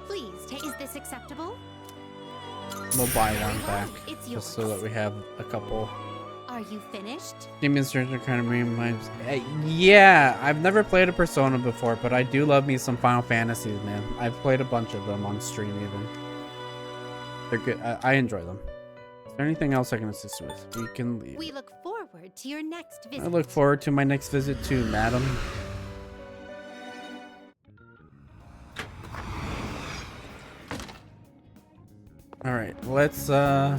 Please, is this acceptable? We'll buy one Go, back, it's just so yours. that we have a couple. Are you finished? Demon Stranger kind of reminds. Yeah, I've never played a Persona before, but I do love me some Final Fantasies, man. I've played a bunch of them on stream, even. They're good. I enjoy them. Is there anything else I can assist with? We can leave. We look forward to your next visit. I look forward to my next visit too, madam. All right, let's see here.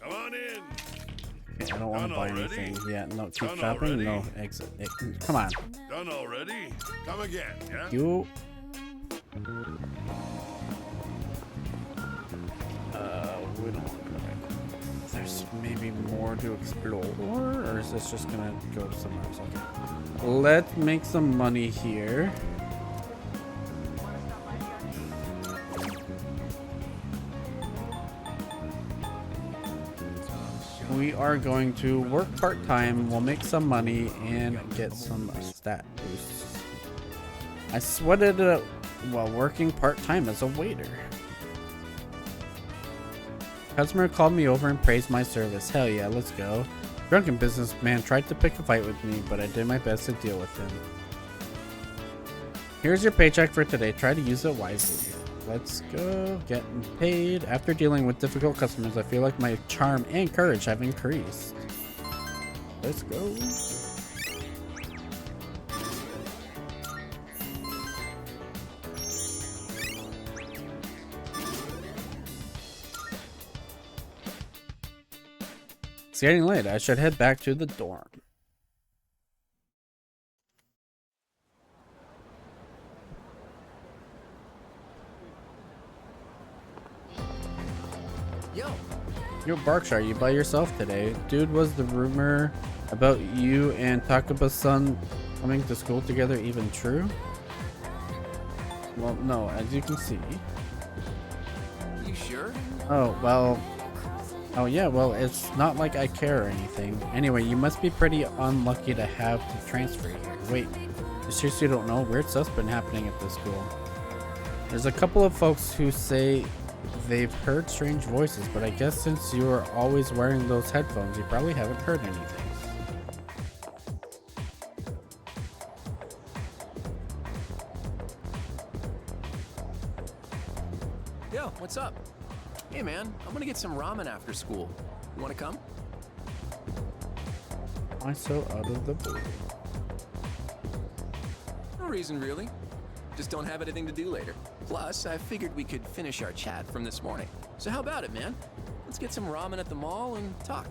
Come on in. Okay, I don't want to Done buy already? anything. Yeah, no, keep Done shopping. already? No, exit. Come on. Done already? Come again, yeah? You. We don't want to go back. There's maybe more to explore, or is this just gonna go somewhere else? Okay. Let's make some money here. We are going to work part-time, we'll make some money, and get some stat boosts. I sweated it while working part-time as a waiter. Customer called me over and praised my service. Hell yeah, let's go. Drunken businessman tried to pick a fight with me, but I did my best to deal with him. Here's your paycheck for today. Try to use it wisely. Let's go. Getting paid. After dealing with difficult customers, I feel like my charm and courage have increased. Let's go. It's getting late. I should head back to the dorm. Yo, Berkshire, you by yourself today? Dude, was the rumor about you and Takaba-san coming to school together even true? Well, no, as you can see. You sure? Oh, well. Oh, yeah, well, it's not like I care or anything. Anyway, you must be pretty unlucky to have to transfer here. Wait, you seriously don't know? Weird stuff's been happening at this school. There's a couple of folks who say they've heard strange voices, but I guess since you are always wearing those headphones, you probably haven't heard anything. Yo, what's up? Hey man, I'm gonna get some ramen after school. You wanna come? Why so out of the blue? No reason really. Just don't have anything to do later. Plus, I figured we could finish our chat from this morning. So how about it, man? Let's get some ramen at the mall and talk.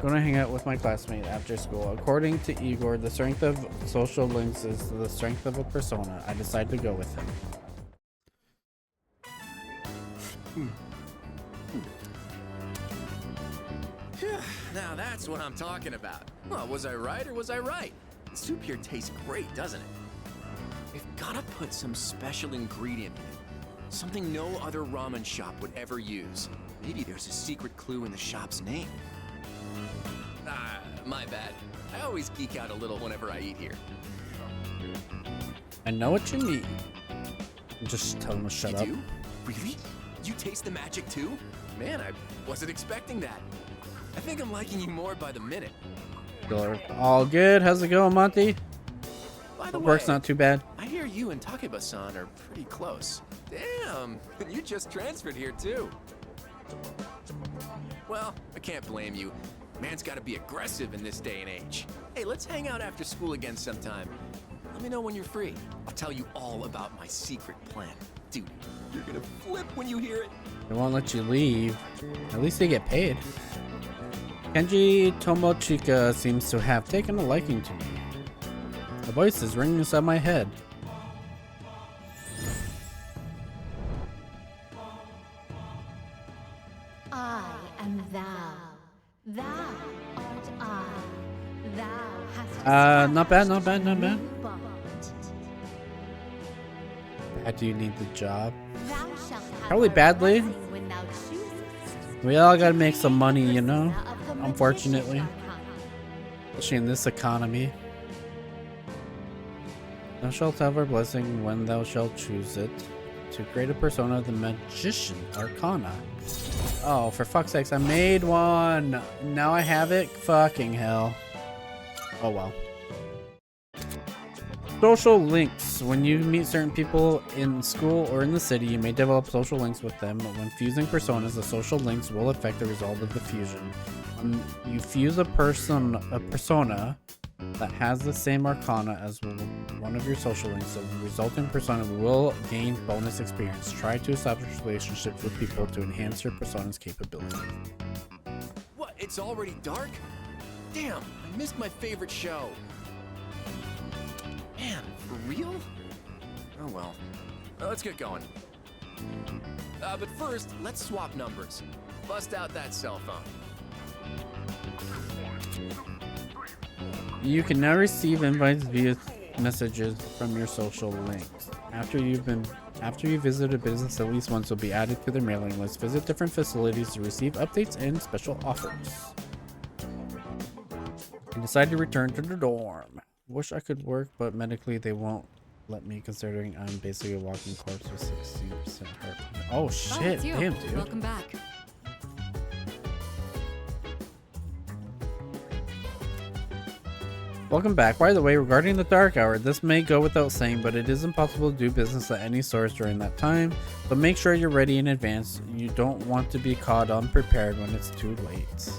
Gonna hang out with my classmate after school. According to Igor, the strength of social links is the strength of a persona. I decide to go with him. Now that's what I'm talking about. Well, was I right or was I right? The soup here tastes great, doesn't it? We've gotta put some special ingredient in it. Something no other ramen shop would ever use. Maybe there's a secret clue in the shop's name. Ah, my bad. I always geek out a little whenever I eat here. I know what you need. Just tell him to shut up. You do? Really? You taste the magic too? Man, I wasn't expecting that. I think I'm liking you more by the minute. All good. How's it going, Monty? By the Work's way, not too bad. I hear you and Takeba-san are pretty close. Damn, you just transferred here too. Well, I can't blame you. Man's gotta be aggressive in this day and age. Hey, let's hang out after school again sometime. Let me know when you're free. I'll tell you all about my secret plan. Dude, you're gonna flip when you hear it. They won't let you leave. At least they get paid. Kenji Tomochika seems to have taken a liking to me. A voice is ringing inside my head. I am thou. Thou art I. Thou hast Not bad, not bad, not bad. bond. Bad, do you need the job? Thou shalt have Probably her badly. blessing when thou choosest. We all gotta make some money, you know? Persona of the Unfortunately. magician arcana. Especially in this economy. Thou shalt have our blessing when thou shalt choose it. To create a persona of the magician arcana. Oh, for fuck's sakes, I made one! Now I have it? Fucking hell. Oh well. Social links. When you meet certain people in school or in the city, you may develop social links with them. When fusing personas, the social links will affect the result of the fusion. When you fuse a persona that has the same arcana as one of your social links, the resulting persona will gain bonus experience. Try to establish relationships with people to enhance your persona's capability. What, it's already dark? Damn, I missed my favorite show. Man, for real? Oh well. Let's get going. But first, let's swap numbers. Bust out that cell phone. You can now receive invites via messages from your social links. After you visit a business at least once, you'll be added to their mailing list. Visit different facilities to receive updates and special offers. And decide to return to the dorm. Wish I could work, but medically they won't let me, considering I'm basically a walking corpse with 60% heart. Oh shit! it's you. Damn, dude. Welcome back. Welcome back. By the way, regarding the dark hour, this may go without saying, but it is impossible to do business at any source during that time. But make sure you're ready in advance. You don't want to be caught unprepared when it's too late. So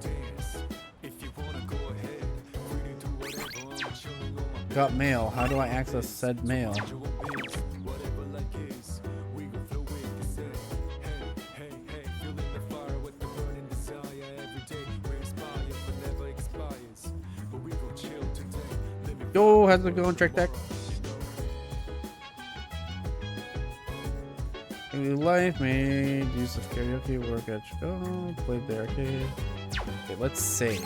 dance. If you wanna go ahead, free to do whatever. I'm chilling on my Got mail. How do I access said mail? bed, whatever like is. We gon' flow with the set. Hey, hey, hey, feeling the fire with the burning desire every day. We inspire but never expires. But we gon' chill today. Let me Yo, how's it going, Trick Deck? Life made use of karaoke work at Chicago, played the arcade. Okay, let's save.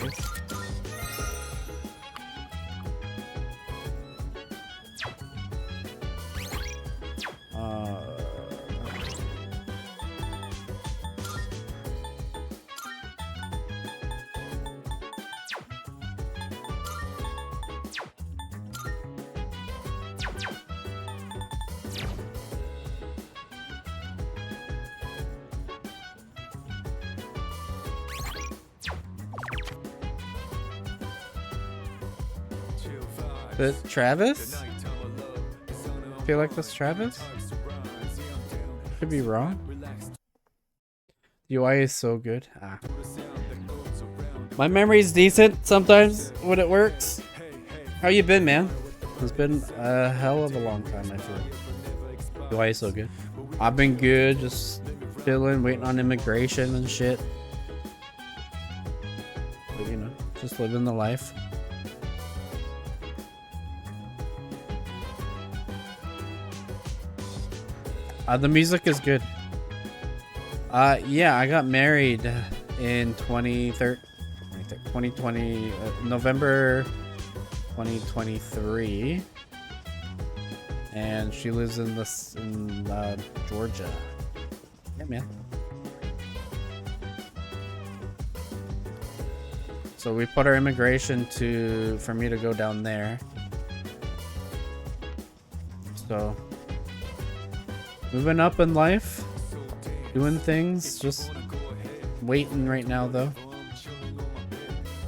Travis? feel like this, Travis? Could be wrong. UI is so good. Ah. My memory's decent sometimes when it works. How you been, man? It's been a hell of a long time, I feel. UI is so good. I've been good, just chilling, waiting on immigration and shit. But, you know, just living the life. The music is good. Yeah, I got married in 2020, November 2023, and she lives in Georgia. Yeah, man. So we put our immigration for me to go down there. So moving up in life, doing things, just waiting right now though.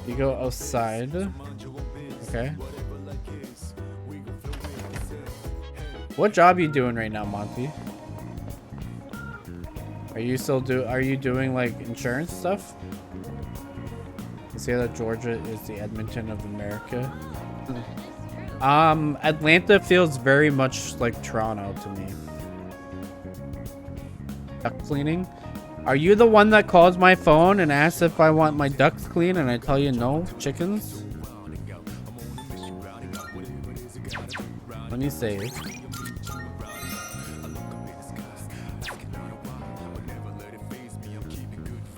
You go outside. Okay. What job are you doing right now, Monty? Are you doing like insurance stuff? You say that Georgia is the Edmonton of America. Atlanta feels very much like Toronto to me. Duck cleaning? Are you the one that calls my phone and asks if I want my ducks clean and I tell you no? Chickens? Let me save.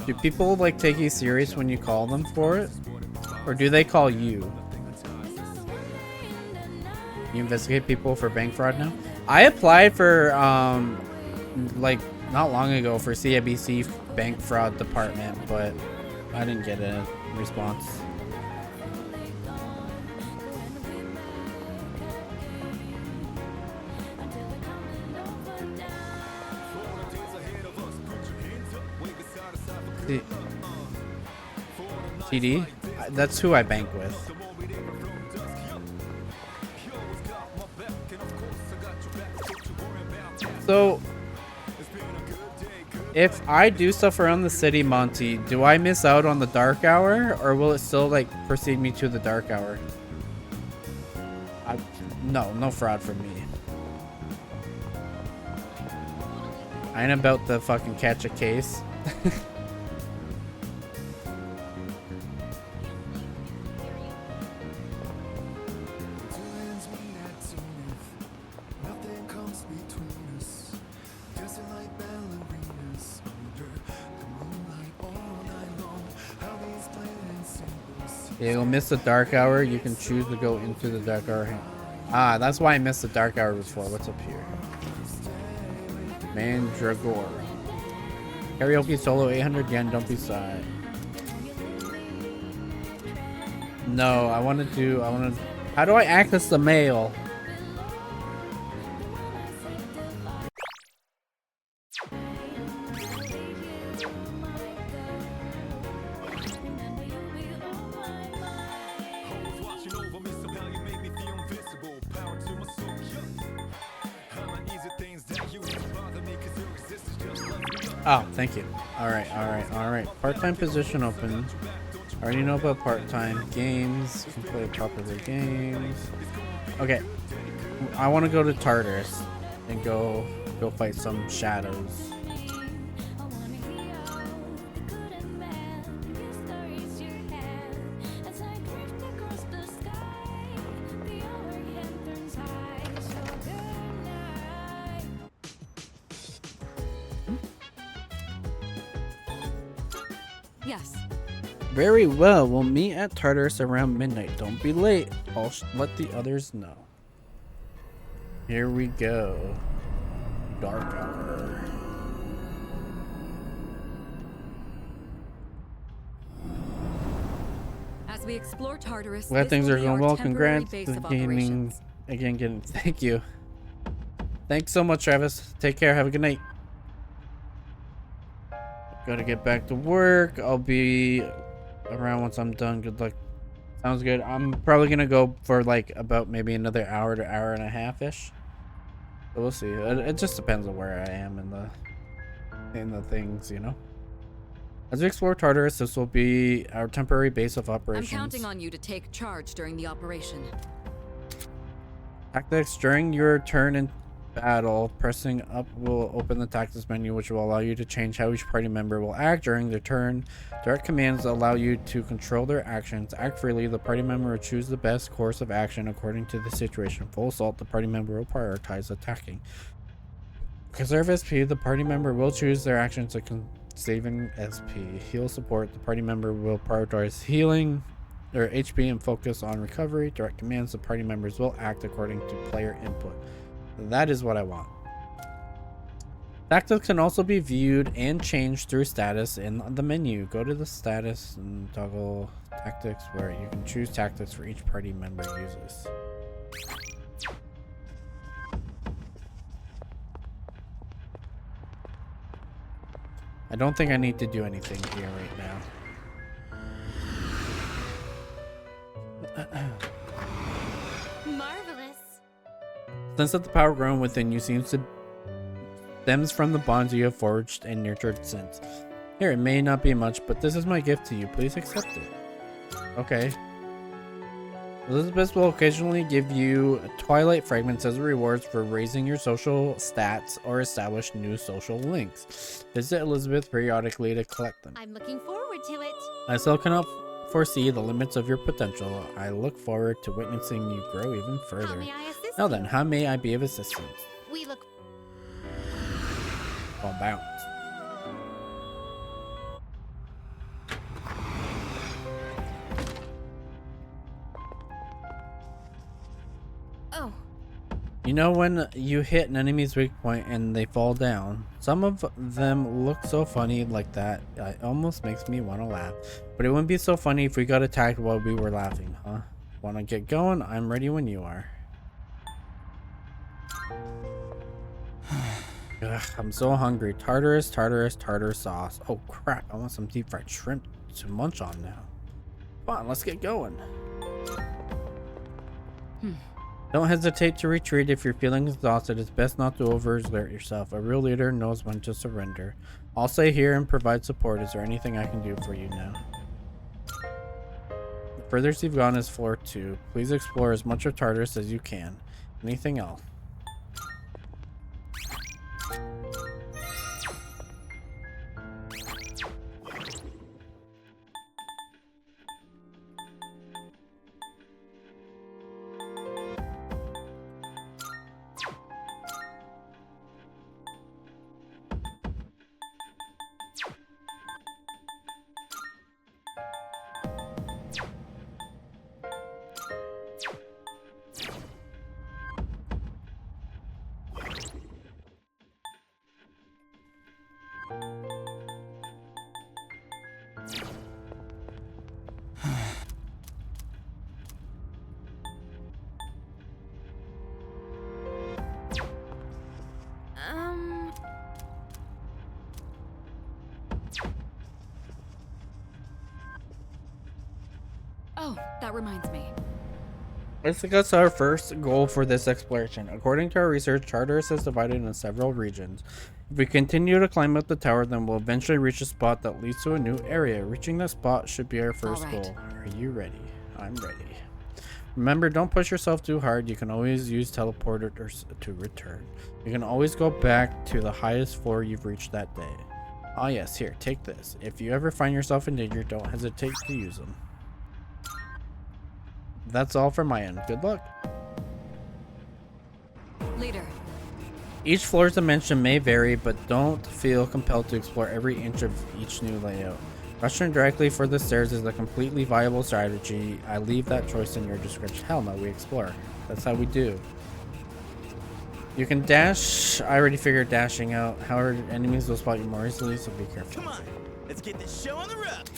Do people like take you serious when you call them for it? Or do they call you? You investigate people for bank fraud now? I applied for like not long ago for CIBC bank fraud department, but I didn't get a response. TD? That's who I bank with. So if I do stuff around the city, Monty, do I miss out on the dark hour, or will it still like proceed me to the dark hour? No fraud from me. I ain't about to fucking catch a case. Yeah, you'll miss the dark hour. You can choose to go into the dark hour. Ah, that's why I missed the dark hour before. What's up here? Mandragora. Karaoke solo 800 yen. Don't be shy. No, I want to. How do I access the mail? Oh, thank you. Alright. Part-time position open. I already know about part-time games. Can play properly games. Okay. I want to go to Tartarus and go fight some shadows. Yes. Very well. We'll meet at Tartarus around midnight. Don't be late. I'll let the others know. Here we go. Dark hour. As we explore Tartarus, Glad this things will are be going our well. temporary Congrats base to of gaining operations. again. Thank you. Thanks so much, Travis. Take care. Have a good night. Gotta get back to work. I'll be around once I'm done. Good luck. Sounds good. I'm probably gonna go for like about maybe another hour to hour and a half ish. So we'll see. It just depends on where I am in the things, you know. As we explore Tartarus, this will be our temporary base of I'm operations. counting on you to take charge during the operation. Tactics. During your turn in battle, pressing up will open the tactics menu, which will allow you to change how each party member will act during their turn. Direct commands allow you to control their actions. Act freely. The party member will choose the best course of action according to the situation. Full assault. The party member will prioritize attacking. Conserve SP. The party member will choose their actions to saving SP. Heal support. The party member will prioritize healing their HP and focus on recovery. Direct commands. The party members will act according to player input. That is what I want. Tactics can also be viewed and changed through status in the menu. Go to the status and toggle tactics, where you can choose tactics for each party member uses. I don't think I need to do anything here right now. Marvelous. Sense that the power grown within you stems from the bonds you have forged and nurtured since. Here, it may not be much, but this is my gift to you. Please accept it. Okay. Elizabeth will occasionally give you Twilight Fragments as rewards for raising your social stats or establish new social links. Visit Elizabeth periodically to collect them. I'm looking forward to it. I still cannot foresee the limits of your potential. I look forward to witnessing you grow even How further. may I assist Now you? then, how may I be of assistance? We look. I'll bounce. Oh, You know when you hit an enemy's weak point and they fall down? Some of them look so funny like that, it almost makes me want to laugh. But it wouldn't be so funny if we got attacked while we were laughing, huh? Want to get going? I'm ready when you are. Ugh, I'm so hungry. Tartar sauce. Oh crap, I want some deep fried shrimp to munch on now. Come on, let's get going. Don't hesitate to retreat if you're feeling exhausted. It's best not to overexert yourself. A real leader knows when to surrender. I'll stay here and provide support. Is there anything I can do for you now? The furthest you've gone is floor 2. Please explore as much of Tartarus as you can. Anything else? Oh, that reminds me. Let's discuss our first goal for this exploration. According to our research, Tartarus is divided into several regions. If we continue to climb up the tower, then we'll eventually reach a spot that leads to a new area. Reaching that spot should be our first All right. goal. Are you ready? I'm ready. Remember, don't push yourself too hard. You can always use teleporters to return. You can always go back to the highest floor you've reached that day. Ah yes, here, take this. If you ever find yourself in danger, don't hesitate to use them. That's all from my end. Good luck. Leader, Each floor's dimension may vary, but don't feel compelled to explore every inch of each new layout. Rushing directly for the stairs is a completely viable strategy. I leave that choice in your discretion. Hell no, we explore. That's how we do. You can dash. I already figured dashing out. However, enemies will spot you more easily, so be careful. Come on, let's get this show on the road.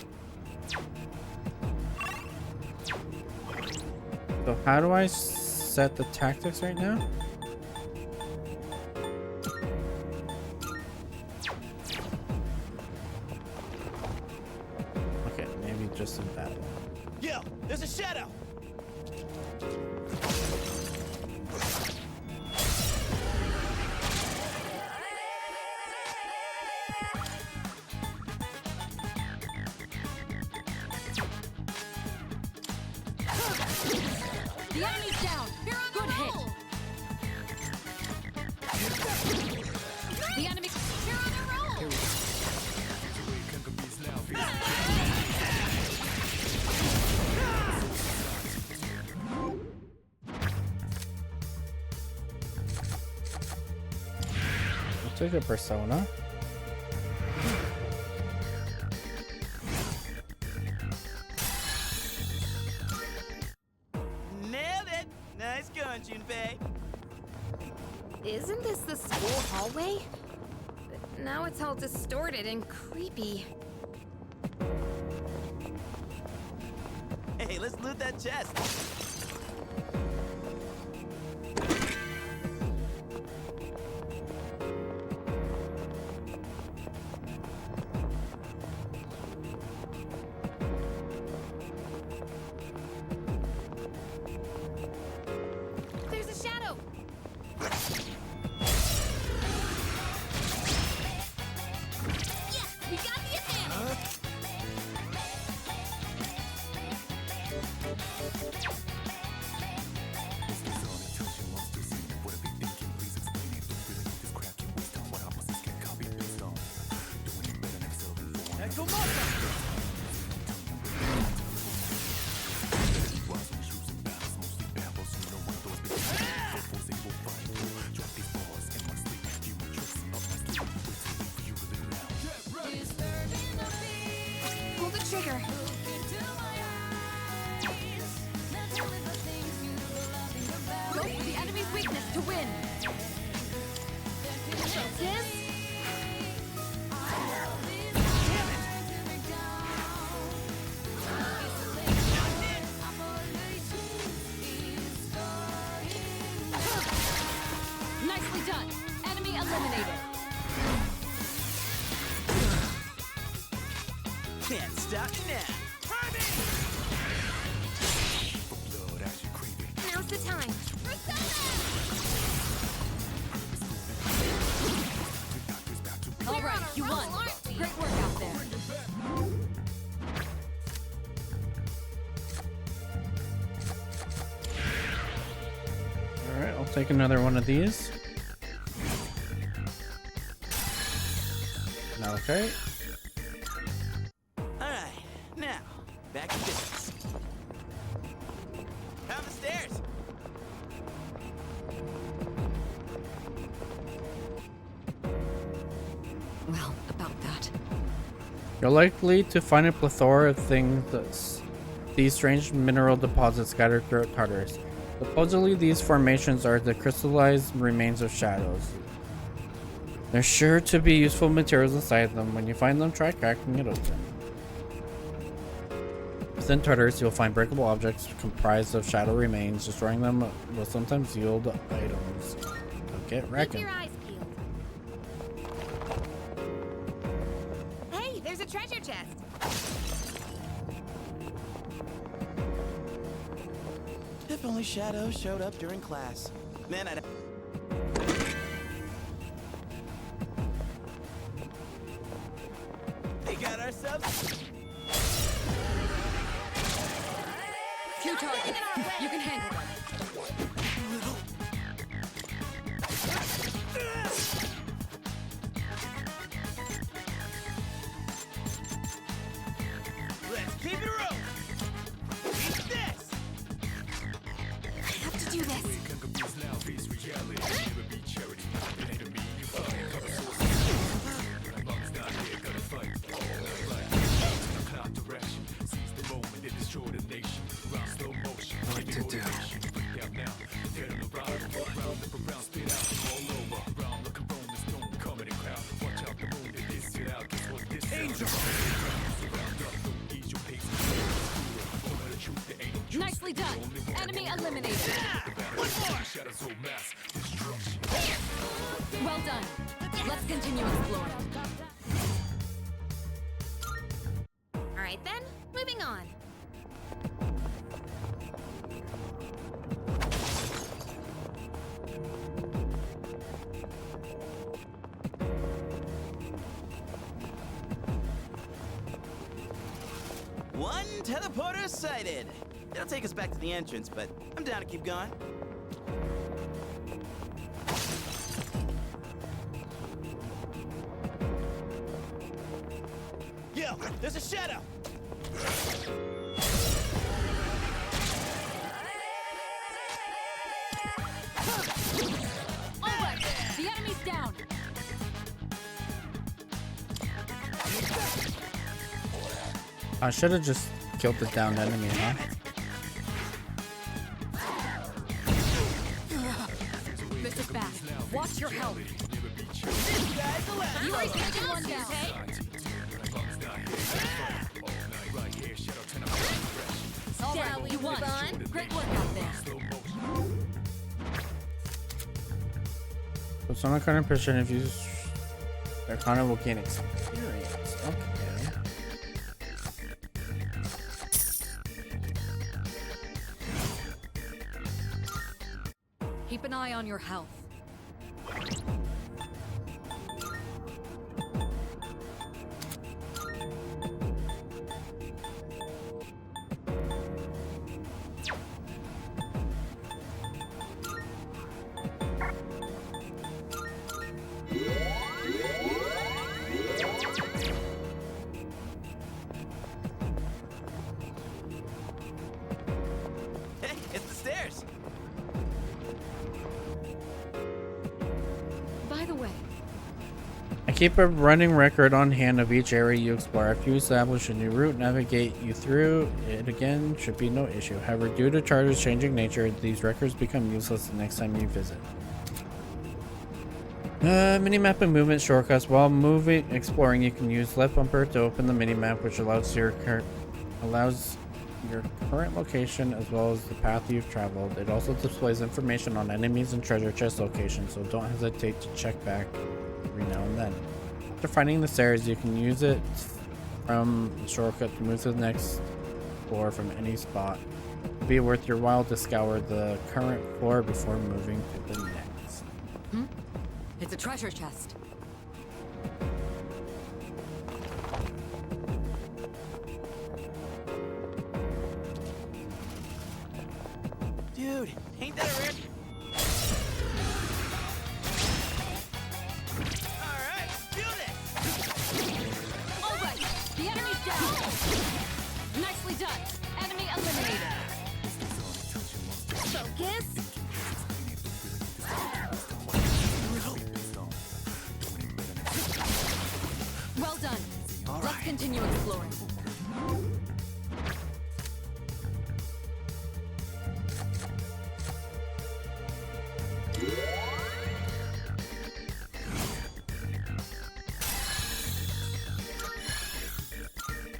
So how do I set the tactics right now? Okay, maybe just in battle. Yo, there's a shadow. It's a good persona. Nailed it! Nice going, Junpei. Isn't this the school hallway? But now it's all distorted and creepy. Hey, let's loot that chest. There's a shadow! Yes, we got the advantage! Pull the trigger. Go for the enemy's weakness to win. This? Nicely done. Enemy eliminated. Can't stop me now. Now's the time. All right, you won. Great work out there. Alright, I'll take another one of these. Okay. Alright, now, back to business. Down the stairs! Well, about that. You're likely to find a plethora of things, these strange mineral deposits scattered throughout Tartarus. Supposedly, these formations are the crystallized remains of shadows. There's sure to be useful materials inside them. When you find them, try cracking it open. Within Tartarus, you'll find breakable objects comprised of shadow remains. Destroying them will sometimes yield items. So get Keep wrecking. your eyes peeled. Hey, there's a treasure chest. If only Shadow showed up during class. Man, I'd... We got ourselves... Few targets. You can handle them. Let's keep it rolling! Eat this! I have to do this. What to do? Nicely done. Enemy eliminated. Well done. Let's continue exploring. All right then, moving on. One teleporter sighted. It'll take us back to the entrance, but I'm down to keep going. Yo, there's a shadow! All right. The enemy's down. I should have just killed the downed enemy, huh? This is bad. Watch your health. You are taking one down. Shall we move on? Great work out there. Persona card impression if you their Connor will gain experience. Okay. Keep an eye on your health. Hey, it's the stairs. By the way, I keep a running record on hand of each area you explore. If you establish a new route, navigate you through it again should be no issue. However, due to Charter's changing nature, these records become useless the next time you visit. Minimap and movement shortcuts. While exploring, you can use left bumper to open the minimap, which allows your current location as well as the path you've traveled. It also displays information on enemies and treasure chest locations, so don't hesitate to check back every now and then. After finding the stairs, you can use it from the shortcut to move to the next floor from any spot. It'll be worth your while to scour the current floor before moving to the next. it's a treasure chest. Dude, ain't that a rare? Alright, do this! All right, the enemy's down. Nicely done. Enemy eliminated. Focus. Well done. Let's continue exploring.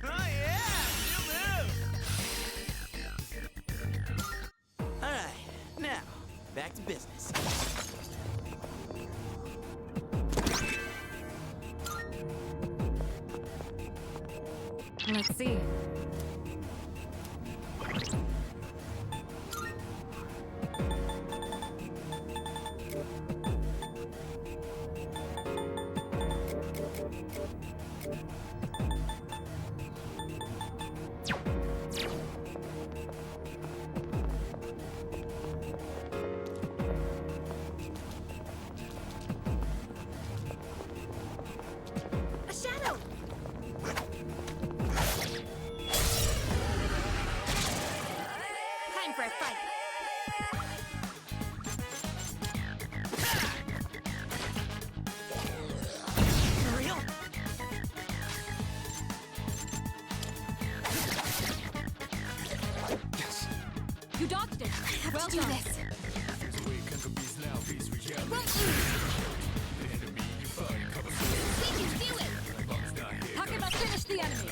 Oh yeah! You move! Alright, now, back to business. Let's see. A shadow. Time for a fight. For real? You dodged it. Well Do done. this. We can do it. Talking about finish the enemy.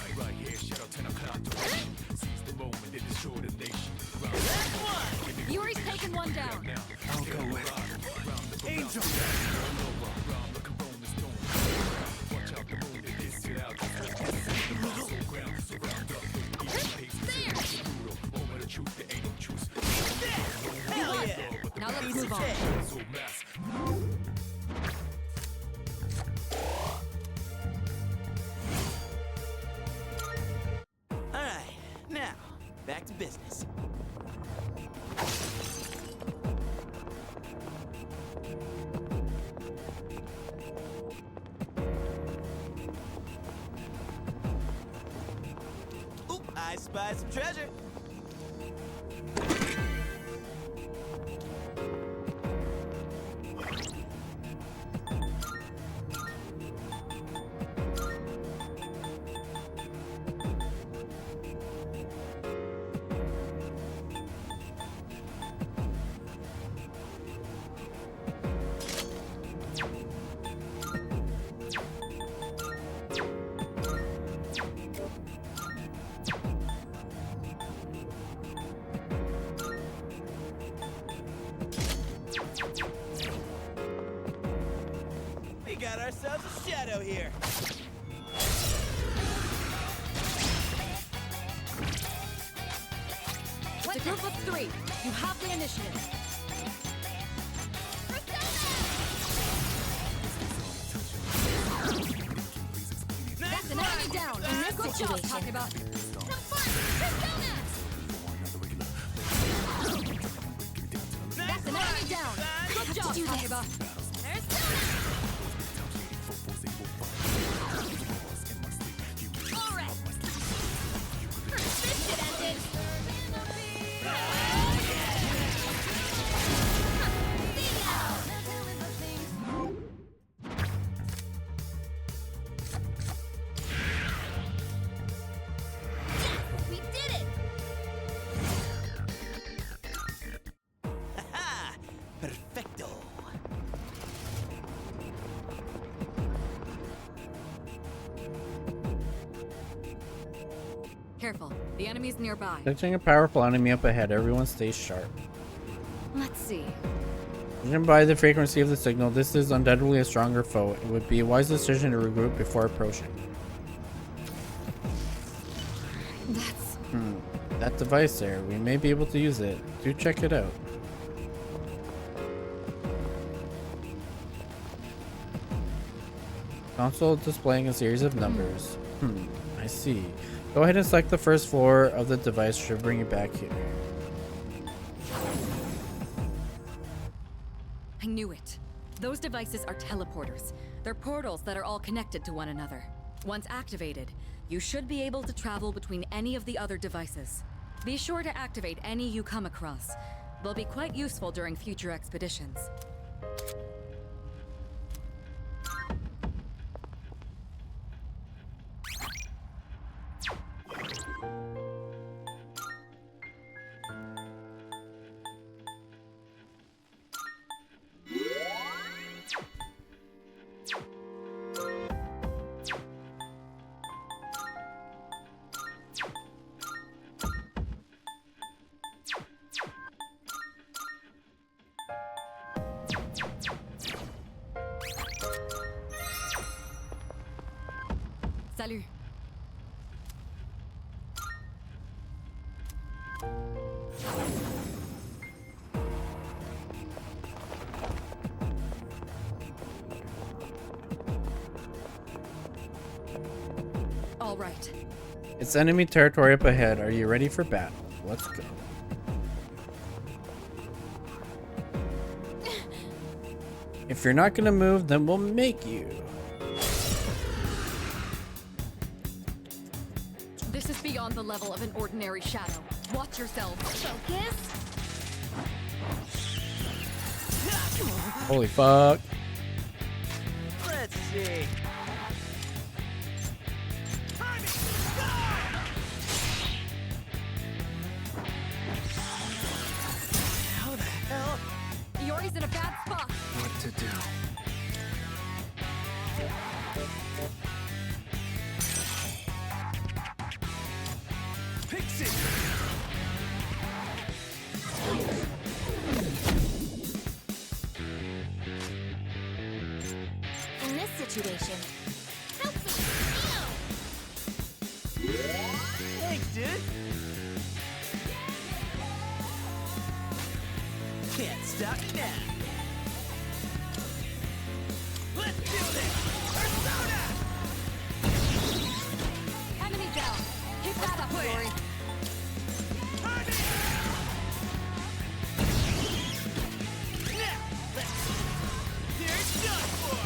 Yuri's taken one down. I'll go with Angel. Hell yeah! Now let's move on. Alright, now, back to business. Ooh, I spy some treasure. We got ourselves a shadow here. It's a group of 3. You have the initiative. That's an enemy down. Good job, Takeba. That's an enemy down. Good job, Takeba. All right. This shit ended. We did it. Ha! Perfecto. Careful. The enemy's nearby. Detecting a powerful enemy up ahead, everyone stays sharp. Let's see. Judging by the frequency of the signal, this is undoubtedly a stronger foe. It would be a wise decision to regroup before approaching. That's... That device there, we may be able to use it. Do check it out. Console displaying a series of numbers. I see. Go ahead and select the first floor of the device, should bring you back here. I knew it. Those devices are teleporters. They're portals that are all connected to one another. Once activated, you should be able to travel between any of the other devices. Be sure to activate any you come across. They'll be quite useful during future expeditions. Salut. All right. It's enemy territory up ahead. Are you ready for battle? Let's go. If you're not gonna move, then we'll make you. This is beyond the level of an ordinary shadow. Watch yourselves. Focus. Holy fuck. Let's see. How the hell? Yori's in a bad spot. What to do? Fix it! In this situation, help me. Thanks, dude. Can't stop me now. Let's do this! Persona! Enemy down. Keep that up, Yori. Now, let's hear it done for.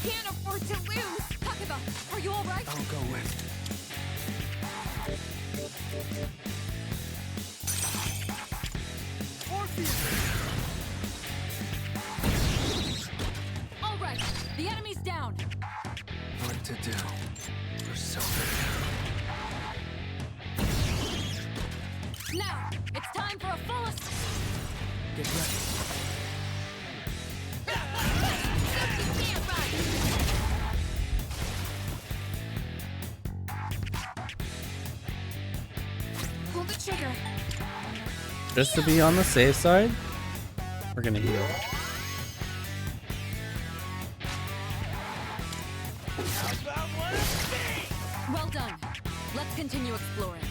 Can't afford to lose. Takeba, are you all right? I'll go with. All right. The enemy's down. What to do? Persona. Now, it's time for a full assault. Get ready. the trigger. Just to be on the safe side, we're gonna heal. Well done. Let's continue exploring.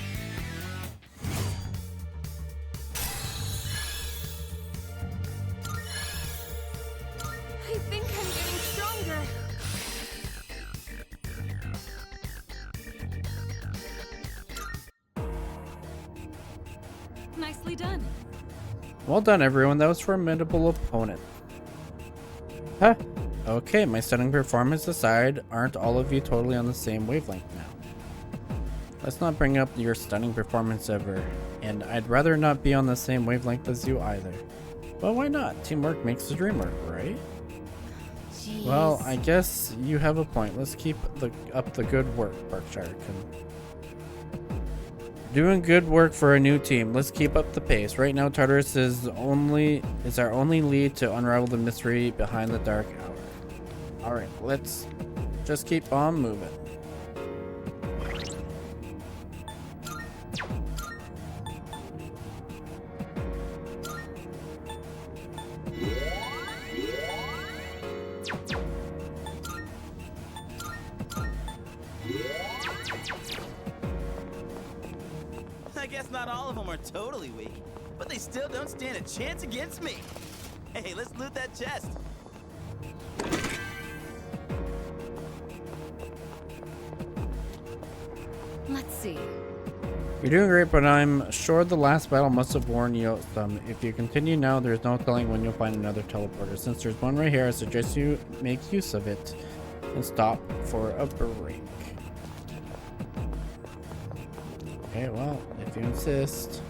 I think I'm getting stronger. Nicely done. Well done, everyone. That was a formidable opponent. Huh. Okay, my stunning performance aside, aren't all of you totally on the same wavelength now? Let's not bring up your stunning performance ever, and I'd rather not be on the same wavelength as you either. But why not? Teamwork makes the dream work, right? Jeez. Well, I guess you have a point. Let's keep up the good work, Berkshire. Doing good work for a new team. Let's keep up the pace. Right now, Tartarus is our only lead to unravel the mystery behind the dark hour. All right, let's just keep on moving. I guess not all of them are totally weak, but they still don't stand a chance against me. Hey, let's loot that chest. Let's see. You're doing great, but I'm sure the last battle must have worn you out some. If you continue now, there's no telling when you'll find another teleporter. Since there's one right here, I suggest you make use of it and stop for a break. Okay, well, if you insist.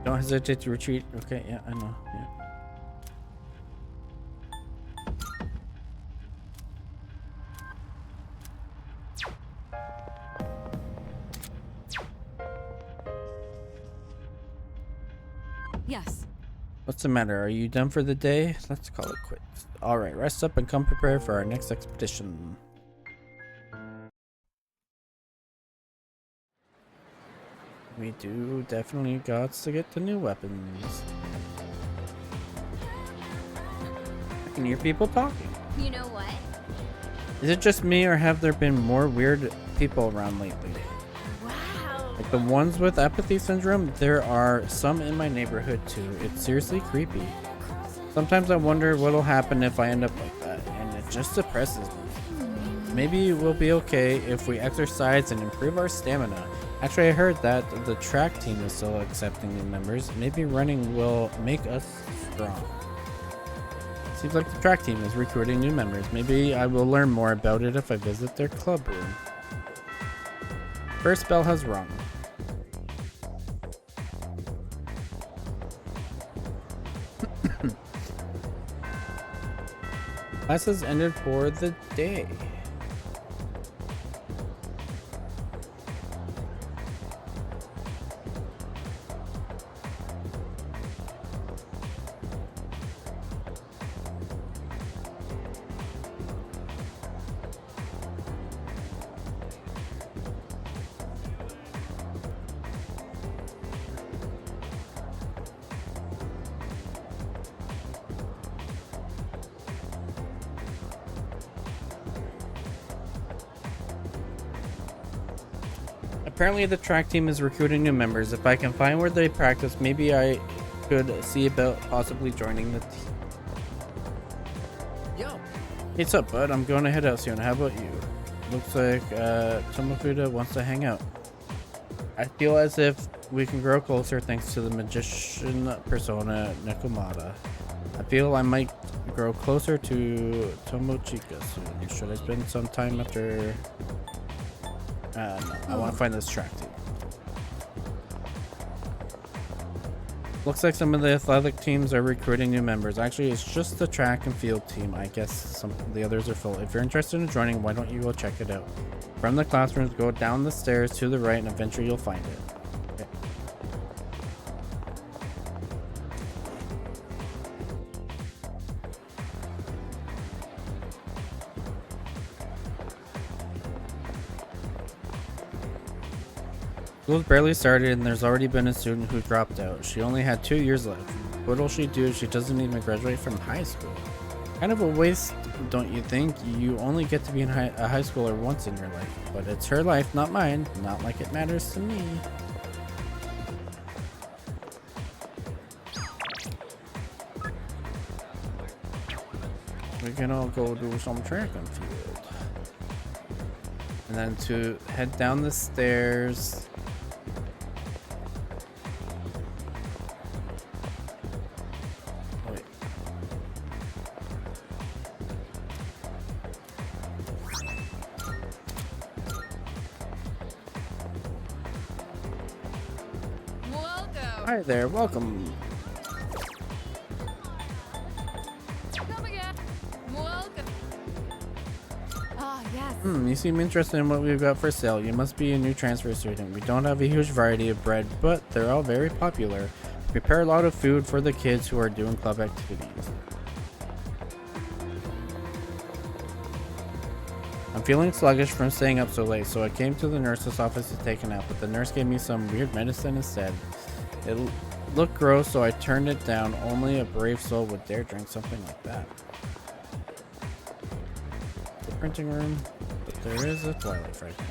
Don't hesitate to retreat. Okay, yeah, I know. Yeah. Yes. What's the matter? Are you done for the day? Let's call it quits. Alright, rest up and come prepared for our next expedition. We do definitely got to get the new weapons. I can hear people talking. You know what? Is it just me, or have there been more weird people around lately? Wow. Like the ones with apathy syndrome, there are some in my neighborhood too. It's seriously creepy. Sometimes I wonder what'll happen if I end up like that, and it just depresses me. Maybe we'll be okay if we exercise and improve our stamina. Actually, I heard that the track team is still accepting new members. Maybe running will make us strong. Seems like the track team is recruiting new members. Maybe I will learn more about it if I visit their club room. First bell has rung. Class has ended for the day. Apparently the track team is recruiting new members. If I can find where they practice, maybe I could see about possibly joining the team. Yo, Hey, what's up, bud? I'm going to head out soon. How about you? Looks like Tomofuda wants to hang out. I feel as if we can grow closer thanks to the magician persona Nekomata. I feel I might grow closer to Tomochika soon. Should I spend some time after... no, I want to find this track team. Looks like some of the athletic teams are recruiting new members. Actually, it's just the track and field team. I guess some the others are full. If you're interested in joining, why don't you go check it out? From the classrooms, go down the stairs to the right, and eventually you'll find it. Okay. School's barely started and there's already been a student who dropped out. She only had 2 years left. What'll she do if she doesn't even graduate from high school? Kind of a waste, don't you think? You only get to be a high schooler once in your life. But it's her life, not mine. Not like it matters to me. We can all go do some track and field. And then to head down the stairs. Wait. Welcome. Hi there, welcome. Come again. Welcome. Ah, yes. You seem interested in what we've got for sale. You must be a new transfer student. We don't have a huge variety of bread, but they're all very popular. We prepare a lot of food for the kids who are doing club activities. I'm feeling sluggish from staying up so late, so I came to the nurse's office to take a nap, but the nurse gave me some weird medicine instead. It looked gross, so I turned it down. Only a brave soul would dare drink something like that. The printing room, but there is a toilet right here.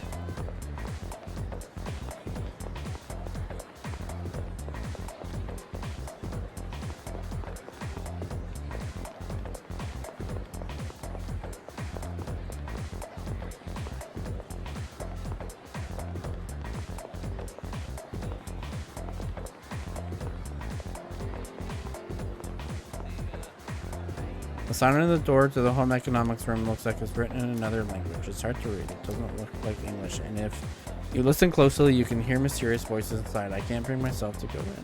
The sign on the door to the home economics room looks like it's written in another language. It's hard to read. It doesn't look like English. And if you listen closely, you can hear mysterious voices inside. I can't bring myself to go in.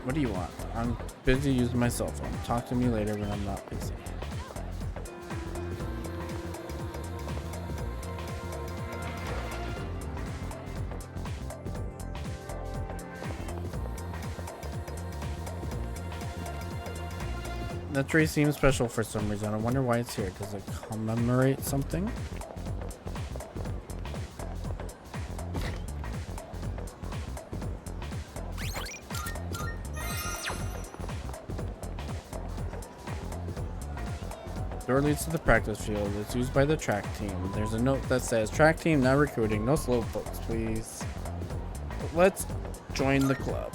What do you want? I'm busy using my cell phone. Talk to me later when I'm not busy. That tree seems special for some reason. I wonder why it's here. Does it commemorate something? Door leads to the practice field. It's used by the track team. There's a note that says, "Track team now recruiting. No slow folks, please." But let's join the club.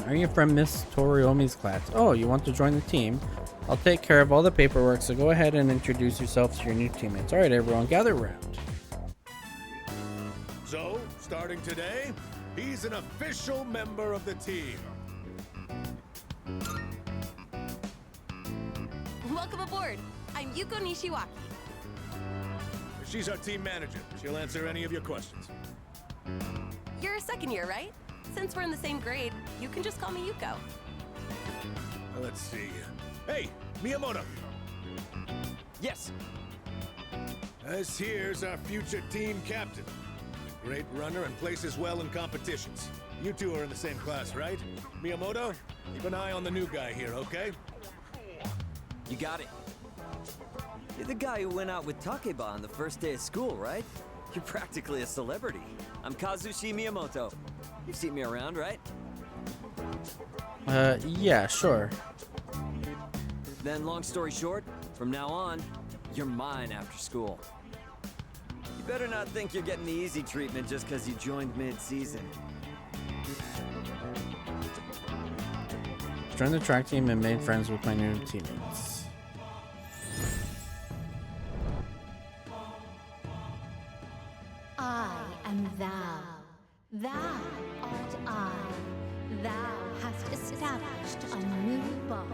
Are you from Miss Toriomi's class? Oh, you want to join the team? I'll take care of all the paperwork, so go ahead and introduce yourself to your new teammates. Alright, everyone, gather around. So, starting today, he's an official member of the team. Welcome aboard. I'm Yuko Nishiwaki. She's our team manager. She'll answer any of your questions. You're a second year, right? Since we're in the same grade, you can just call me Yuko. Let's see. Hey, Miyamoto. Yes. This here's our future team captain. A great runner and places well in competitions. You two are in the same class, right? Miyamoto, keep an eye on the new guy here, okay? You got it. You're the guy who went out with Takeba on the first day of school, right? You're practically a celebrity. I'm Kazushi Miyamoto. You've seen me around, right? Yeah, sure. Then, long story short, from now on, you're mine after school. You better not think you're getting the easy treatment just because you joined mid-season. Joined the track team and made friends with my new teammates. I am thou. Thou art I. Thou hast established a new bond.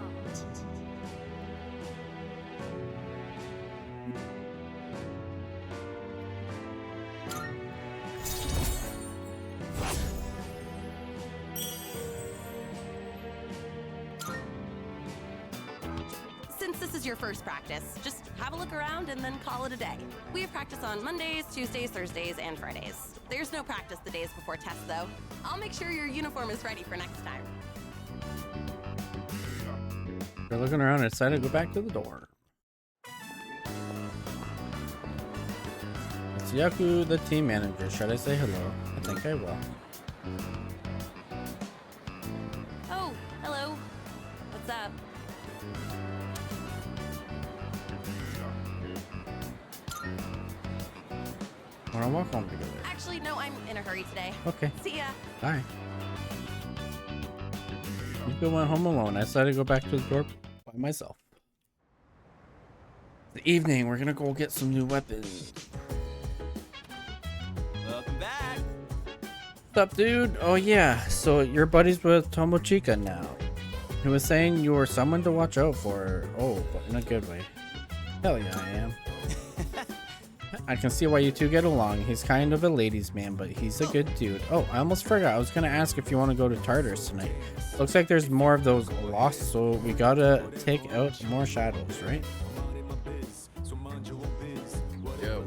Since this is your first practice, just have a look around and then call it a day. We have practice on Mondays, Tuesdays, Thursdays, and Fridays. There's no practice the days before tests, though. I'll make sure your uniform is ready for next time. They're looking around and decided to go back to the door. Yaku, the team manager. Should I say hello? I think I will. Oh, hello. What's up? Wanna walk home together? Actually, no, I'm in a hurry today. Okay. See ya. Bye. Nico went home alone. I decided to go back to the door by myself. The evening, we're gonna go get some new weapons. Welcome back. What's up, dude? Oh yeah, so you're buddies with Tomochika now. He was saying you were someone to watch out for. Oh, but in a good way. Hell yeah, I am. I can see why you two get along. He's kind of a ladies' man, but he's a good dude. Oh, I almost forgot. I was gonna ask if you want to go to Tartarus tonight. Looks like there's more of those lost, so we gotta take out more shadows, right? Yo.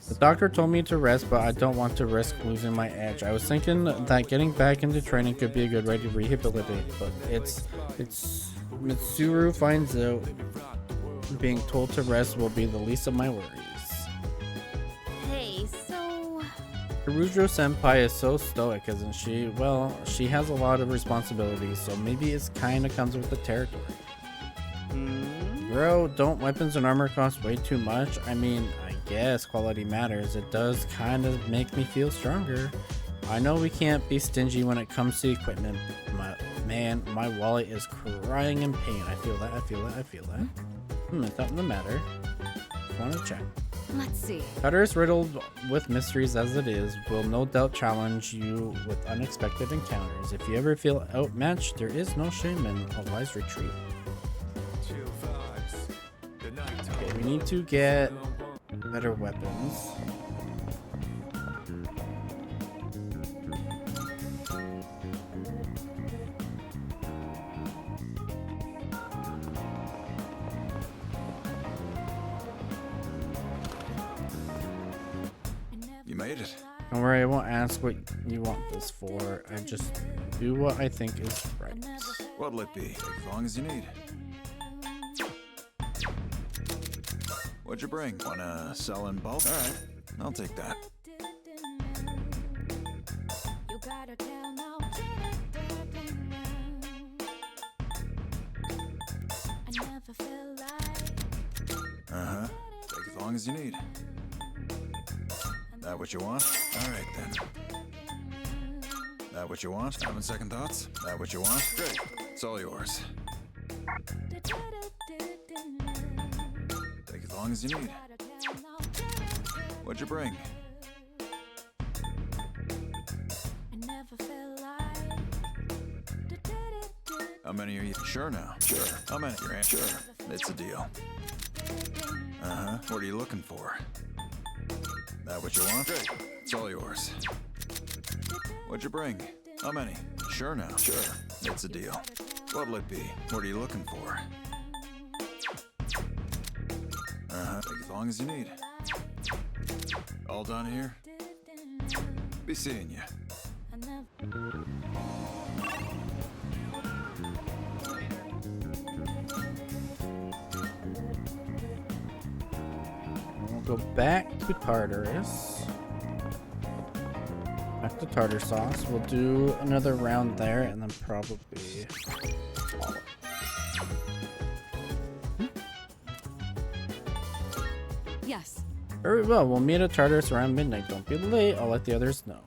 The doctor told me to rest, but I don't want to risk losing my edge. I was thinking that getting back into training could be a good way to rehabilitate, but it's Mitsuru finds out being told to rest will be the least of my worries. Hey, so Kurujo Senpai is so stoic, isn't she? Well, she has a lot of responsibilities, so maybe it kinda comes with the territory. Bro, don't weapons and armor cost way too much? I mean, I guess quality matters. It does kind of make me feel stronger. I know we can't be stingy when it comes to equipment. My wallet is crying in pain. I feel that. It's nothing the matter. Just want to check. Let's see. Tartarus, riddled with mysteries as it is, will no doubt challenge you with unexpected encounters. If you ever feel outmatched, there is no shame in a wise retreat. Okay, we need to get better weapons. You made it. Don't worry, I won't ask what you want this for. I just do what I think is right. What'll it be? As long as you need. What'd you bring? Wanna sell in bulk? Alright, I'll take that. You gotta tell now. I never felt like Uh-huh. Take as long as you need. That what you want? Alright then. That what you want? Having second thoughts? That what you want? Great. It's all yours. Take as long as you need. What'd you bring? I never felt like How many are you? Sure now. Sure. How many? Your aunt? Sure. It's a deal. Uh-huh. What are you looking for? That what you want? Great. It's all yours. What'd you bring? How many? Sure now. Sure. It's a deal. What'll it be? What are you looking for? Uh-huh. Take as long as you need. All done here? Be seeing you. We'll go back to Tartarus. Back to tartar sauce. We'll do another round there and then probably call it. Yes. Very well. We'll meet at Tartarus around midnight. Don't be late. I'll let the others know.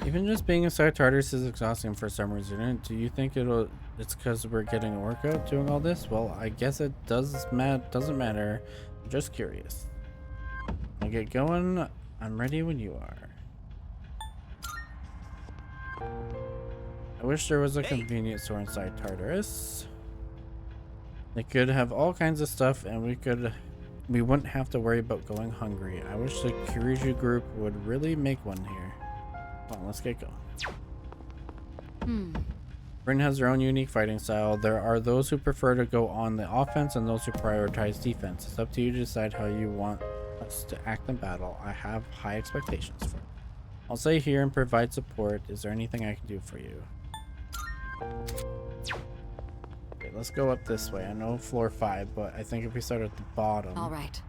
Even just being inside Tartarus is exhausting for some reason. Do you think it's because we're getting a workout doing all this? Well, I guess it doesn't matter. I'm just curious. I'll get going. I'm ready when you are. I wish there was a convenience store inside Tartarus. They could have all kinds of stuff and we wouldn't have to worry about going hungry. I wish the Kiriju group would really make one here. Come on, let's get going. Rin has their own unique fighting style. There are those who prefer to go on the offense and those who prioritize defense. It's up to you to decide how you want us to act in battle. I have high expectations for it. I'll stay here and provide support. Is there anything I can do for you? Okay, let's go up this way. I know floor 5, but I think if we start at the bottom. All right.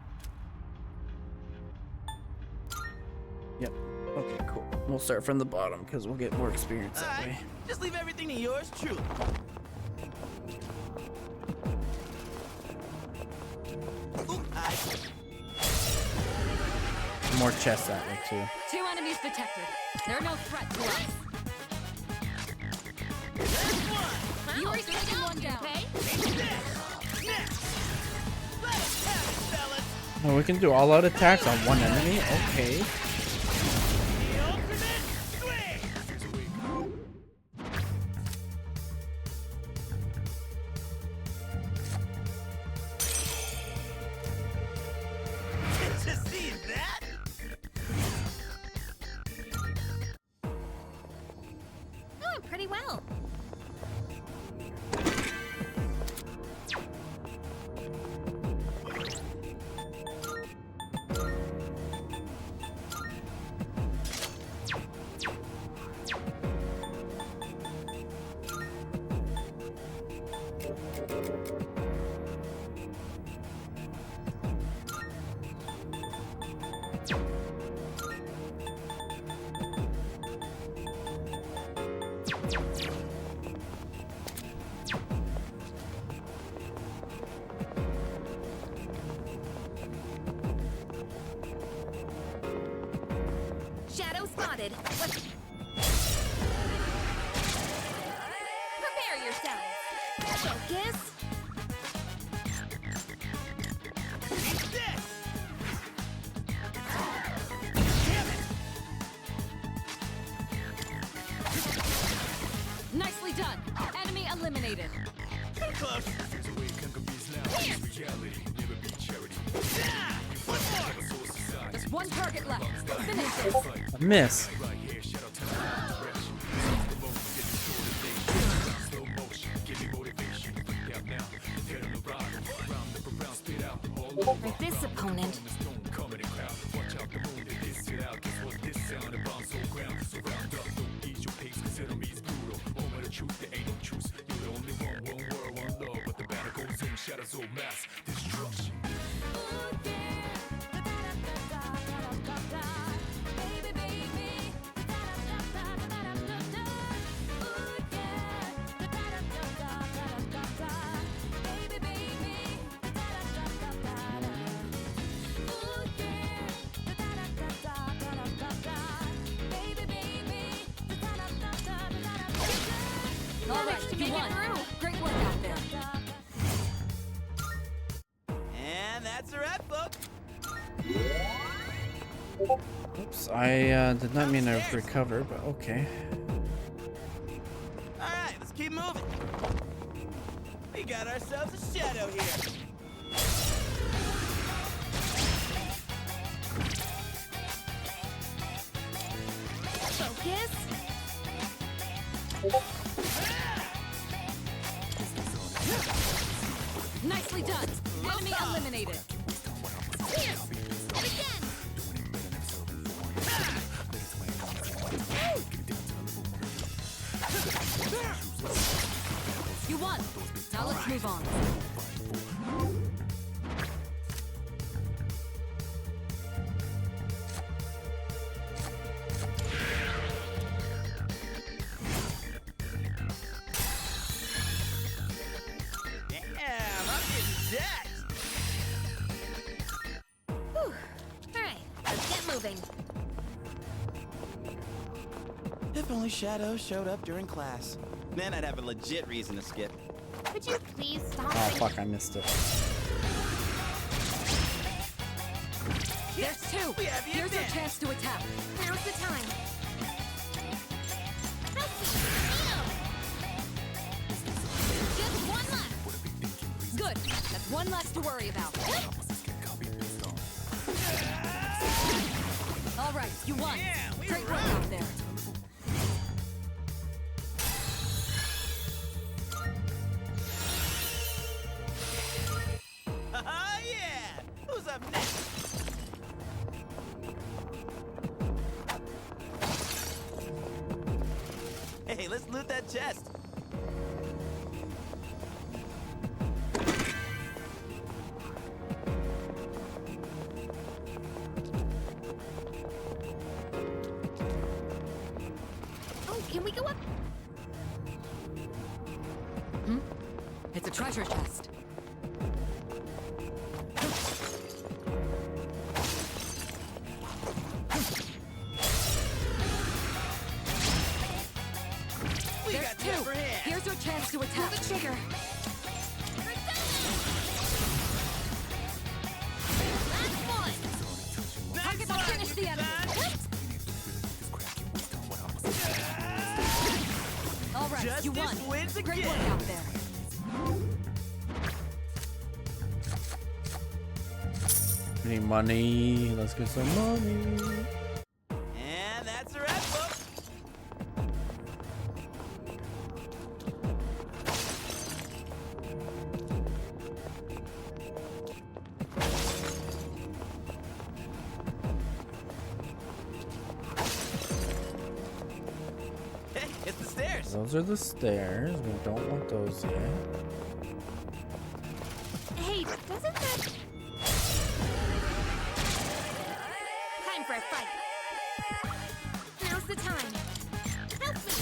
Yep. Okay, cool. We'll start from the bottom because we'll get more experience that way. Just leave everything to yours truly. More chests that way too. 2 enemies detected. They're no threat to us. You are taking one down. Oh, we can do all-out attacks on one enemy? Okay. Doing pretty well. Shadow spotted. Prepare yourself. Focus. Nicely done. Enemy eliminated. Close. There's one target left. Finish this. A miss. For this opponent. All right, you won. Great work out there. And that's a wrap, folks. Oops, I did not mean to recover, but okay. All right, let's keep moving. We got ourselves a shadow here. Focus. Nicely done. Enemy eliminated. Here. And again. You won. Now let's move on. Damn, I'm getting jacked. Whew. All right, let's get moving. If only Shadow showed up during class. Then I'd have a legit reason to skip. Could you please stop? Oh fuck, I missed it. There's 2. We have you Here's your then. chance to attack. Now's the time. Just one left. Good. That's one less to worry about. All right, you won. Great work out there. Yeah! Who's up next? chest. Oh, can we go up? It's a treasure chest. We There's got the two. upper hand. Here's your chance to attack. Pull the trigger. Last one. Target will finish the enemy. All right, Justice you won. wins Great again. work out there. Any money? Let's get some money. And that's a wrap, folks. Hey, it's the stairs. Those are the stairs. We don't want those yet. Hey, doesn't that... Time for a fight. Now's the time. Help me.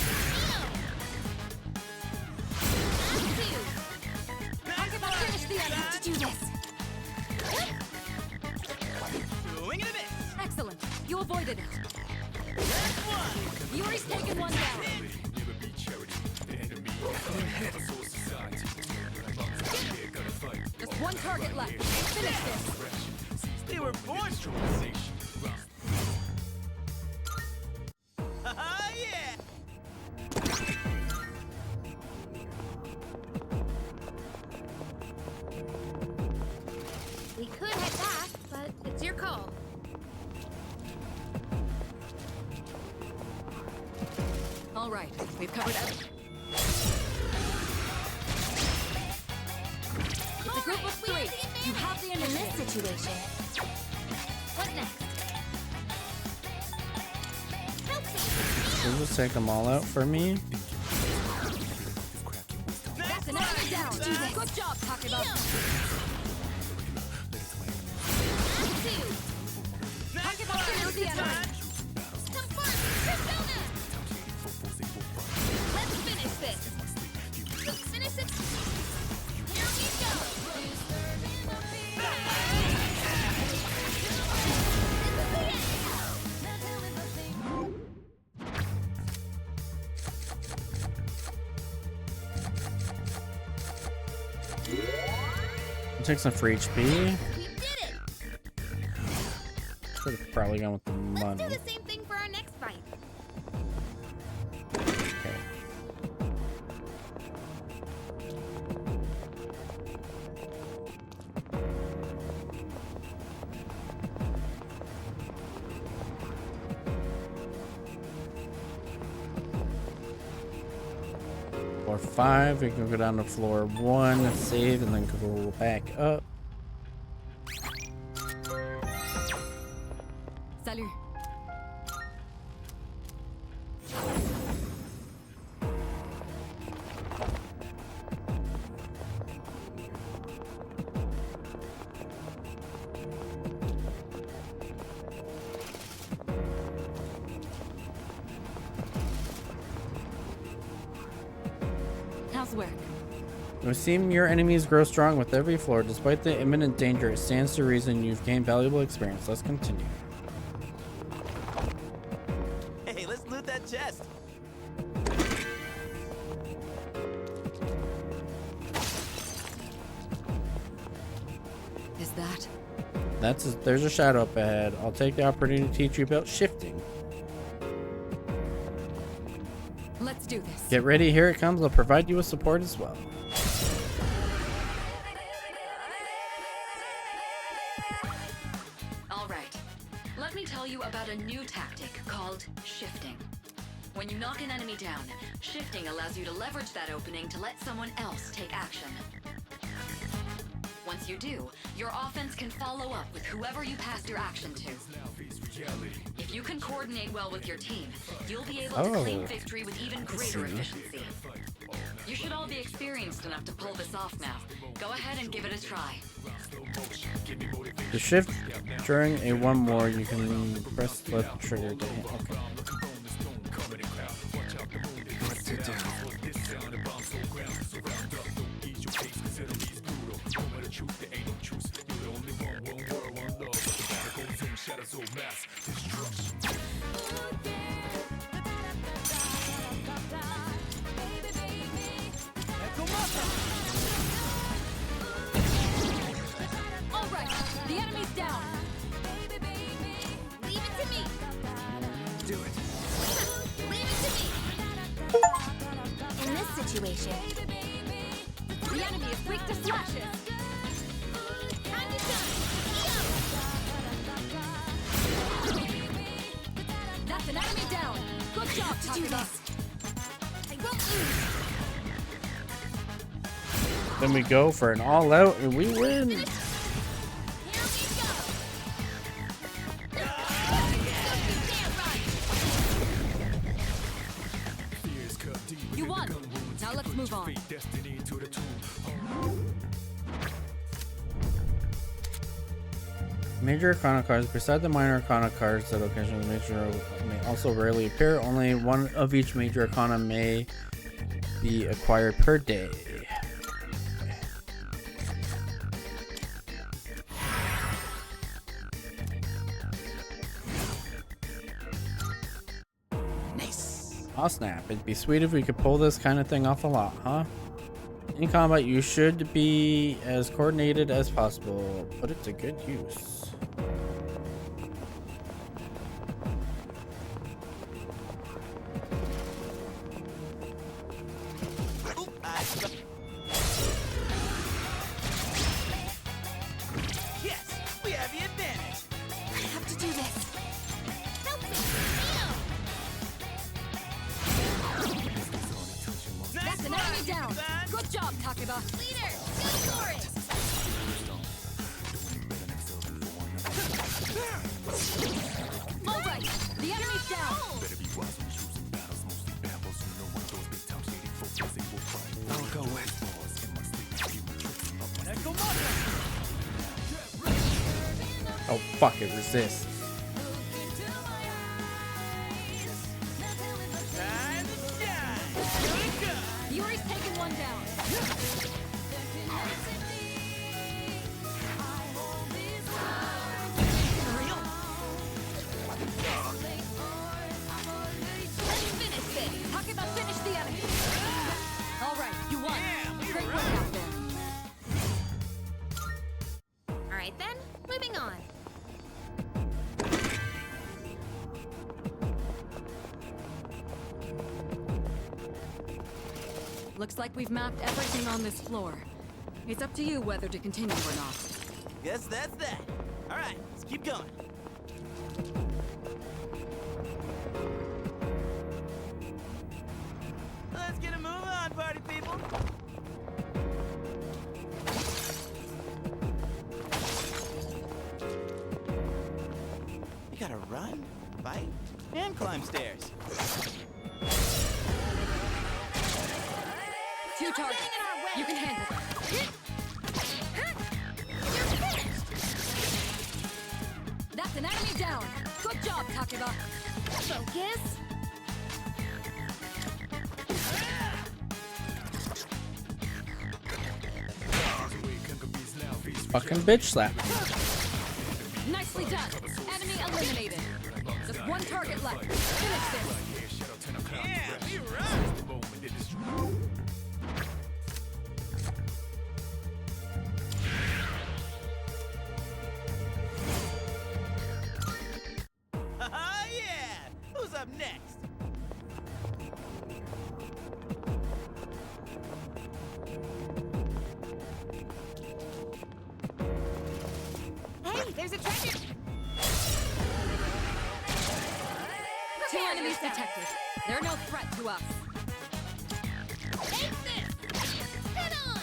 Target will finish the enemy. To do this. Swing and a miss. Excellent. You avoided it. That's one. Yuri's taken one down. Just one target left. Finish this. They were born to yeah! We could head back, but it's your call. All right, we've covered everything. It's a group of three. You have the In this initiative. situation. What next? Help me. Can you just take them all out for me? That's an enemy down. Good job, Takeba. Two. Takeba finish the enemy. Confirm. Persona. Let's finish this. Let's finish it. Here we go. This is the I'll take some free HP. We did it. Should have probably gone with the Let's money. do the same thing for our next fight. Okay. Floor 5, we can go down to floor 1, save, and then go back up. Salut. How's work? It would seem your enemies grow strong with every floor. Despite the imminent danger, it stands to reason you've gained valuable experience. Let's continue. Hey, let's loot that chest. Is that? There's a shadow up ahead. I'll take the opportunity to teach you about shifting. Let's do this. Get ready, here it comes. I'll provide you with support as well. All right. Let me tell you about a new tactic called shifting. When you knock an enemy down, shifting allows you to leverage that opening to let someone else take action. Once you do, your offense can follow up with whoever you passed your action to. If you can coordinate well with your team, you'll be able to claim victory with even greater efficiency. You should all be experienced enough to pull this off now. Go ahead and give it a try. To shift during a one more, you can press left trigger to hit. Okay. What to do? Alright, the enemy's down. Leave it to me. Do it. Leave it to me. In this situation, The enemy is weak to slashes. Time to shine. That's an enemy down. Good job, Takuma. I won't lose. Then we go for an all-out and we win. Here we go. You won. Now let's move on. Major Arcana cards, beside the minor Arcana cards that occasionally major may also rarely appear, only one of each major Arcana may be acquired per day. Nice. Oh snap, it'd be sweet if we could pull this kind of thing off a lot, huh? In combat, you should be as coordinated as possible. Put it to good use. Yes, we have the advantage. I have to do this. Help me. That's an enemy down. Good job, Takeba. Leader, go for it. All right, the enemy's down. I'll go with. Oh fuck it, resist. Yuri's taken one down. Let's finish this. Takeba, finish the enemy. All right, you won. Great work out there. all right then, moving on. Looks like we've mapped everything on this floor. It's up to you whether to continue or not. Guess that's that. All right, let's keep going. Let's get a move on, party people. You gotta run, fight, and climb stairs. Two targets. You can handle them. That's an enemy down. Good job, Takeba. Focus. Fucking bitch slap. Nicely done. Enemy eliminated. Just one target left. Finish this. Yeah, we run. Yeah! Who's up next? Hey, there's a treasure. Two enemies detected. They're no threat to us. Take this! Head on!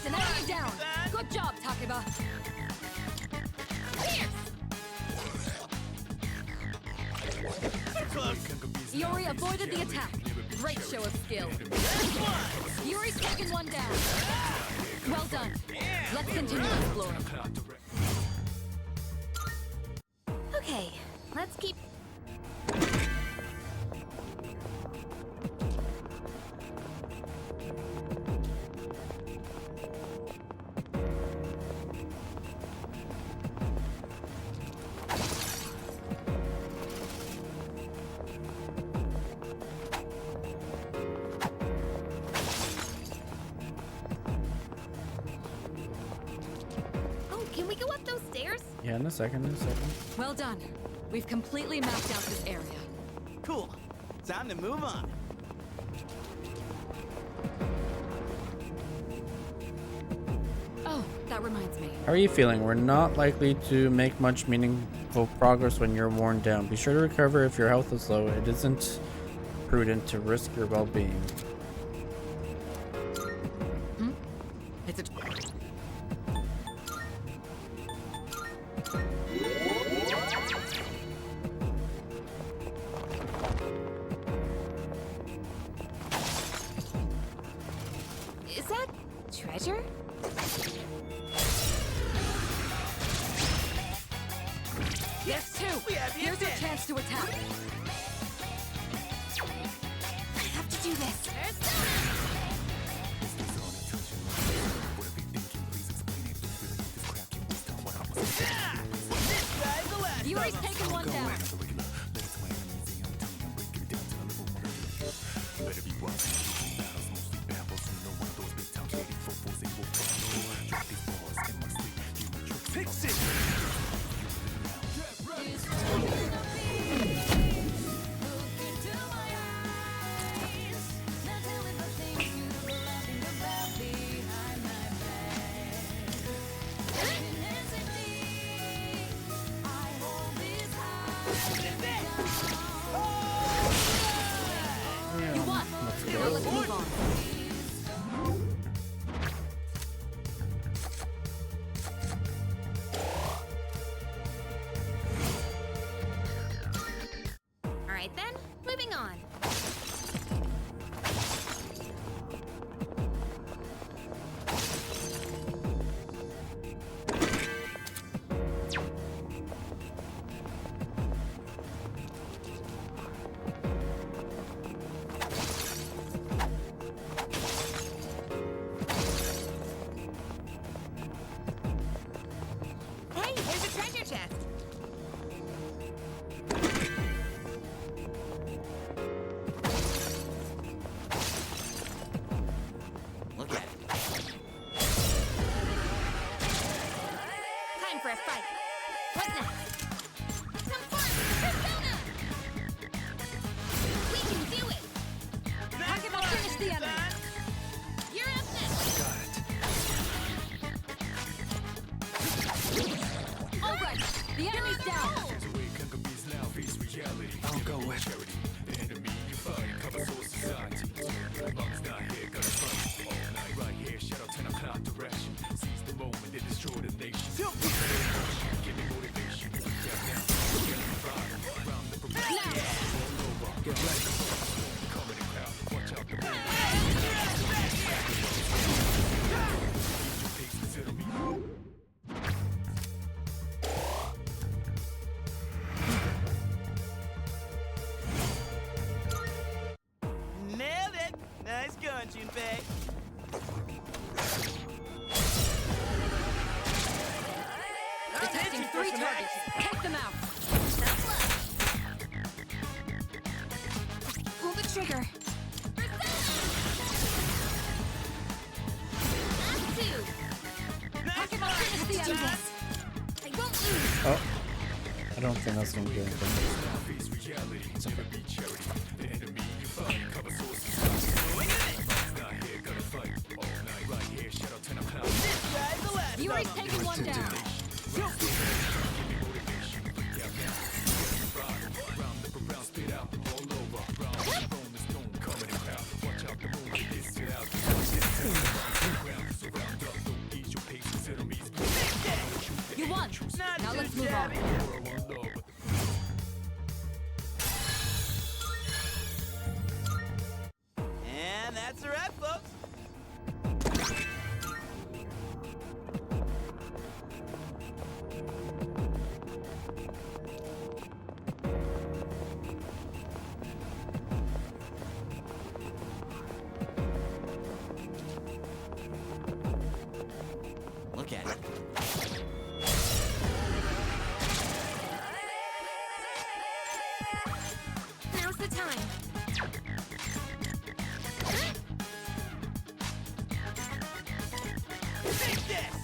That's an enemy down. Good job, Takeba. Yuri avoided the attack. Great show of skill. Yuri's taken one down. Well done. Let's continue exploring. Okay, let's keep. Oh, can we go up those stairs? Yeah, in a second, in a second. Well done. We've completely mapped out this area. Cool. Time to move on. Oh, that reminds me. How are you feeling? We're not likely to make much meaningful progress when you're worn down. Be sure to recover if your health is low. It isn't prudent to risk your well-being. It's a. Is that treasure? Yes, two. Here's your chance to attack. I have to do this. Yuri's taken one down. Fix it! You won. Now let's move on. All right then, moving on. Hey, there's a treasure chest. Look at it. Time for a fight. What's next? Some fun! Persona! We can do it! Takeba, finish the enemy. You're up next! All right. The enemy's down. I'll go with charity. The enemy you fight covers whole society. Mom's not here, gonna fight all night. Right here, shadow 10 o'clock direction. Seize the moment, they destroy the nation. Give me motivation. Get down, get on the ride. Round the perimeter, all over. Get ready. Comedy crowd, watch out the road. Please consider me. Nailed it! Nice going, Junpei. Detecting 3 targets. Take them out. Pull the trigger. Takeba, finish the Do enemy. this. I won't lose. Oh, I don't think that's gonna do anything. Yuri's taken one down. done. Now let's move on. And that's a wrap, folks. Look at it. Now's the time. Take this!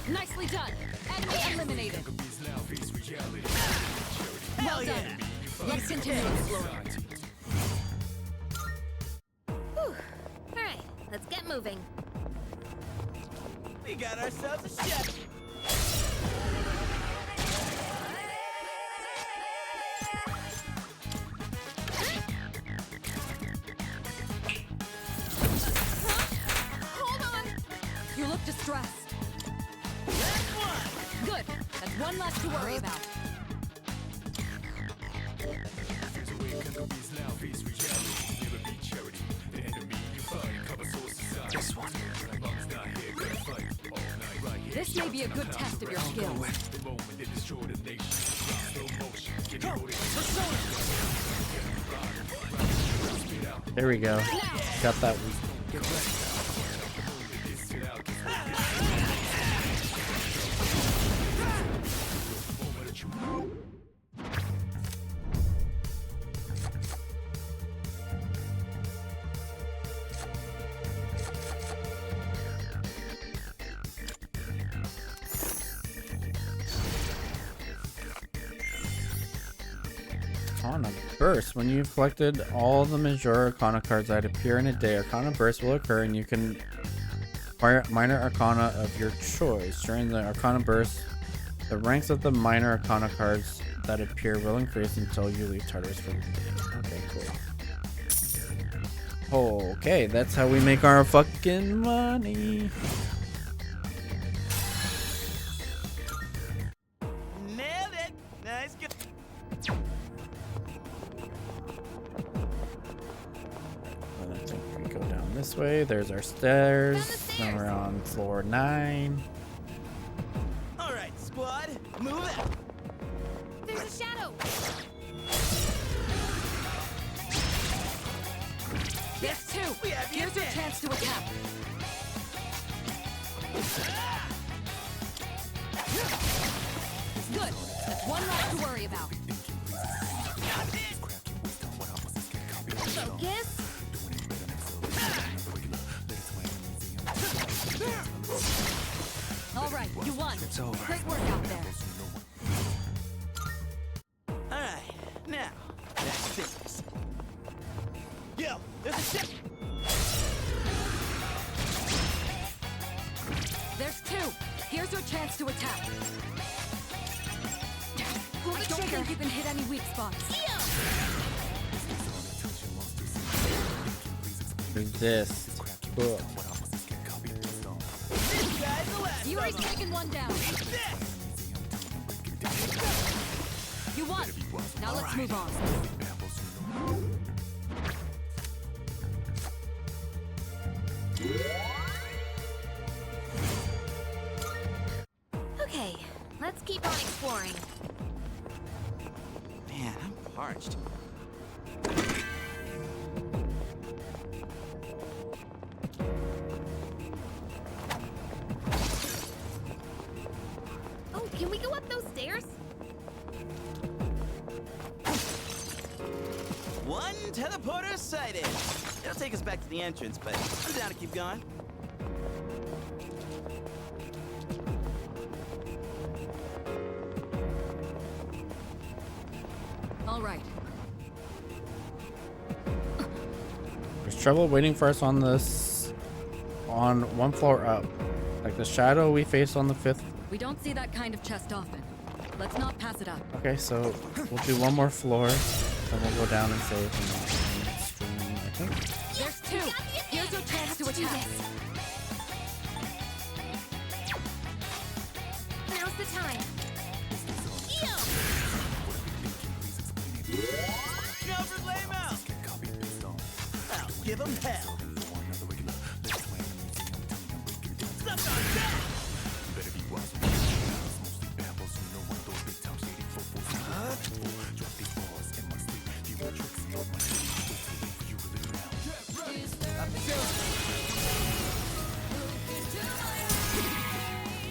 Nicely done. Enemy eliminated. Hell yeah! Let's continue exploring. Whew. Alright, let's get moving. We got ourselves a chef. Hold on. You look distressed. That's one! Good. That's one less to worry about. This one. This may be a good test of your skills. There we go. Got that. Arcana Burst. When you've collected all the major Arcana cards that appear in a day, Arcana Burst will occur and you can acquire minor Arcana of your choice. During the Arcana Burst, the ranks of the minor Arcana cards that appear will increase until you leave Tartarus for the day. Okay, cool. Okay, that's how we make our fucking money. Nailed it! Nice good. I think we go down this way. There's our stairs. Now we're on floor 9. Alright, squad, move out! There's a shadow! There's two. We have Here's your it. chance to attack. Good. That's one less to worry about. Focus! All right, you won. It's over. Great work out there. Alright, now, that's business. Yo, there's a ship! There's two. Here's your chance to attack. Pull the Don't trigger! think you can hit any weak spots. Resist. Cool. This guy's the last Yuri's of 'em. taken one down. Eat this! You won. Now let's move on. Okay, let's keep on exploring. Man, I'm parched. Oh, can we go up those stairs? One teleporter sighted! It'll take us back to the entrance, but I'm down to keep going. All right. There's trouble waiting for us on this, on one floor up. Like the shadow we face on the 5th. We don't see that kind of chest often. Let's not pass it up. Okay, so we'll do one more floor, then we'll go down and save and stream, I think. There's two. Here's your chance to attack. do this. Now's the time. Alfred lame out. I'll give him hell. Stuck on deck.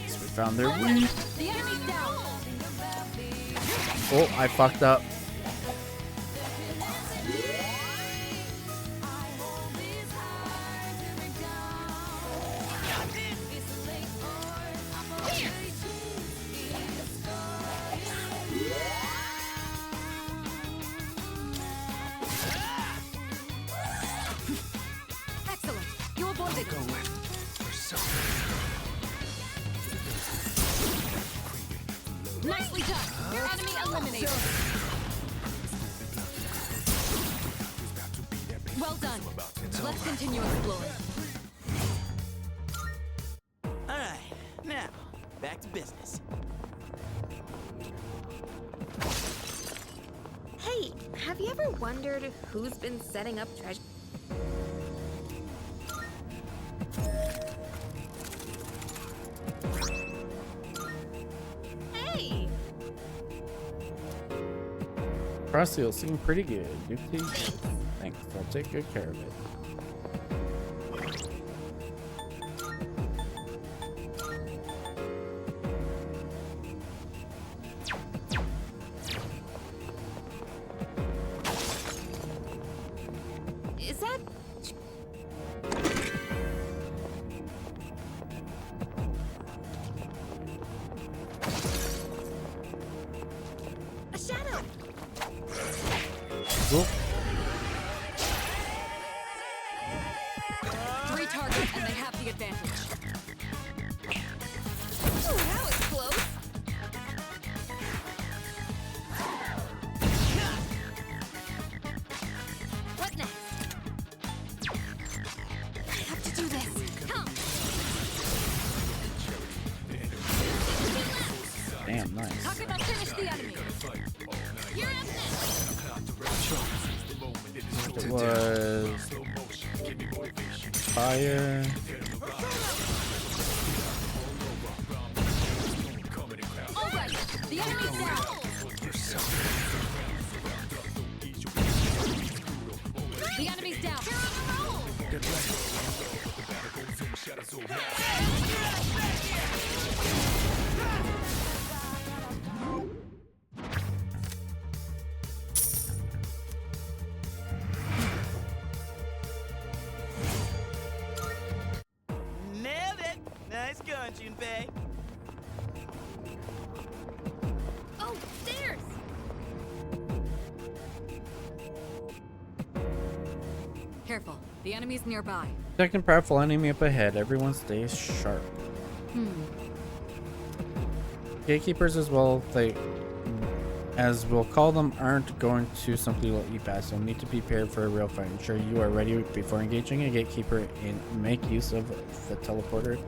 So we found their weak. The enemy's down. Oh, I fucked up. Excellent. You avoided it. Nicely done. Your enemy eliminated. Well done. Let's continue exploring. Alright, now, back to business. Hey, have you ever wondered who's been setting up treasure? Hey! Crossfield seemed pretty good. New teeth. Thanks. I'll take good care of it. Is that... a shadow? Cool. 3 targets and they have the advantage. Ooh, that was close. What next? I have to do this. Come. Damn, nice. How can I finish the enemy? You're up next. It was fire. All right. The enemy's down. The enemy's down. Nailed it. Nice going, Junpei. Oh, stairs! Careful. The enemy's nearby. Second powerful enemy up ahead. Everyone stays sharp. Gatekeepers as well, as we'll call them, aren't going to simply let you pass. You'll need to be prepared for a real fight. Ensure you are ready before engaging a gatekeeper and make use of the teleporter.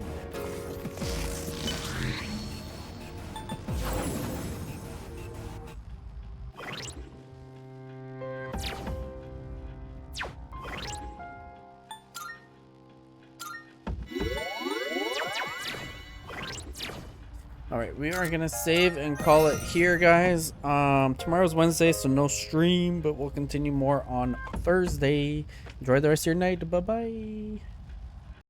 Alright, we are gonna save and call it here, guys. Tomorrow's Wednesday, so no stream, but we'll continue more on Thursday. Enjoy the rest of your night. Bye bye.